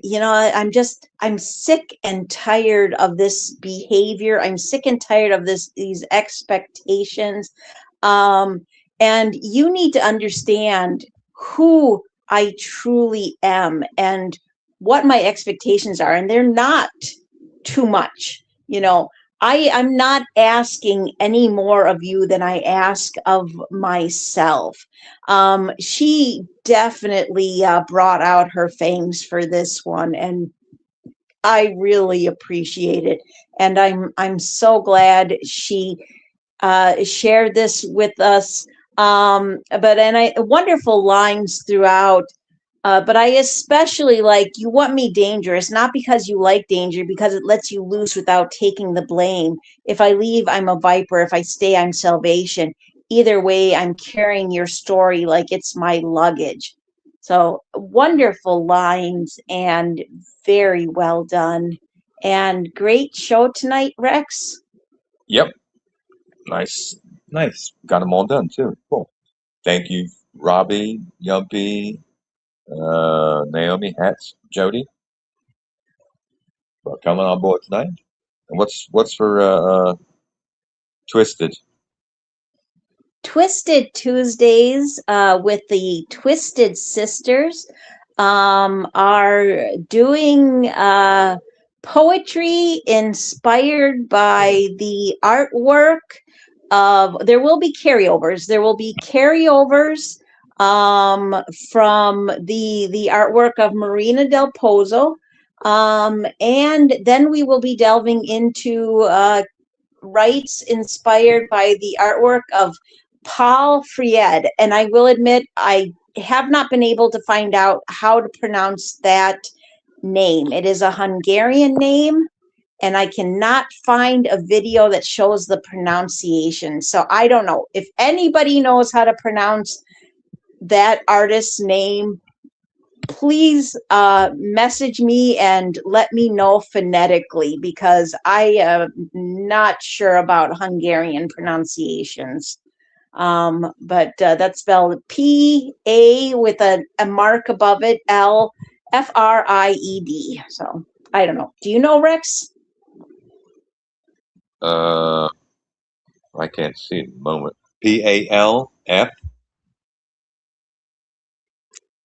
sick and tired of this behavior. I'm sick and tired of these expectations. And you need to understand who I truly am and what my expectations are, and they're not too much. I'm not asking any more of you than I ask of myself. She definitely brought out her fangs for this one, and I really appreciate it. And I'm so glad she shared this with us. Wonderful lines throughout. But I especially like, you want me dangerous, not because you like danger, because it lets you loose without taking the blame. If I leave, I'm a viper. If I stay, I'm salvation. Either way, I'm carrying your story like it's my luggage. So wonderful lines and very well done. And great show tonight, Rex. Yep. Nice. Got them all done too. Cool. Thank you, Robbie, Yumpy, Naomi, Hats, Jody, for coming on board tonight. And what's for Twisted? Twisted Tuesdays with the Twisted Sisters are doing poetry inspired by the artwork of, there will be carryovers. There will be carryovers from the artwork of Marina Del Pozo. And then we will be delving into rights inspired by the artwork of Paul Fried. And I will admit, I have not been able to find out how to pronounce that name. It is a Hungarian name, and I cannot find a video that shows the pronunciation. So I don't know. If anybody knows how to pronounce that artist's name, please message me and let me know phonetically, because I am not sure about Hungarian pronunciations. But that's spelled P-A with a mark above it, L-F-R-I-E-D. So I don't know. Do you know, Rex? I can't see at the moment. P-A-L-F.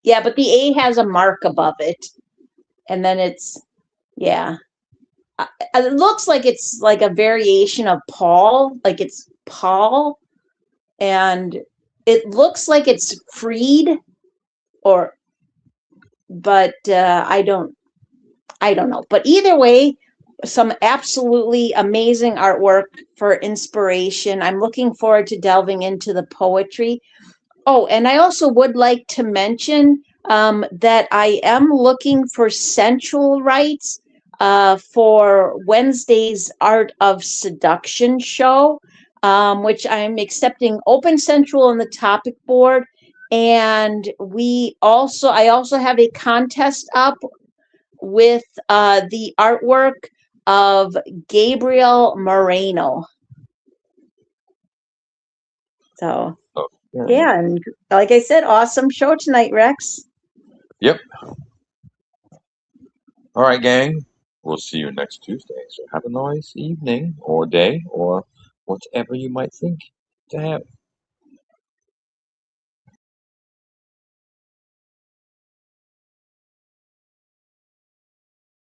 Yeah, but the A has a mark above it. And then it's, yeah. It looks like it's like a variation of Paul, like it's Paul. And it looks like it's freed, but I don't know. But either way, some absolutely amazing artwork for inspiration. I'm looking forward to delving into the poetry. Oh, and I also would like to mention that I am looking for sensual rights for Wednesday's Art of Seduction show, which I'm accepting open sensual on the topic board. And I also have a contest up with the artwork of Gabriel Moreno. So, yeah, and like I said, awesome show tonight, Rex. Yep. All right, gang. We'll see you next Tuesday. So have a nice evening or day or whatever you might think to have.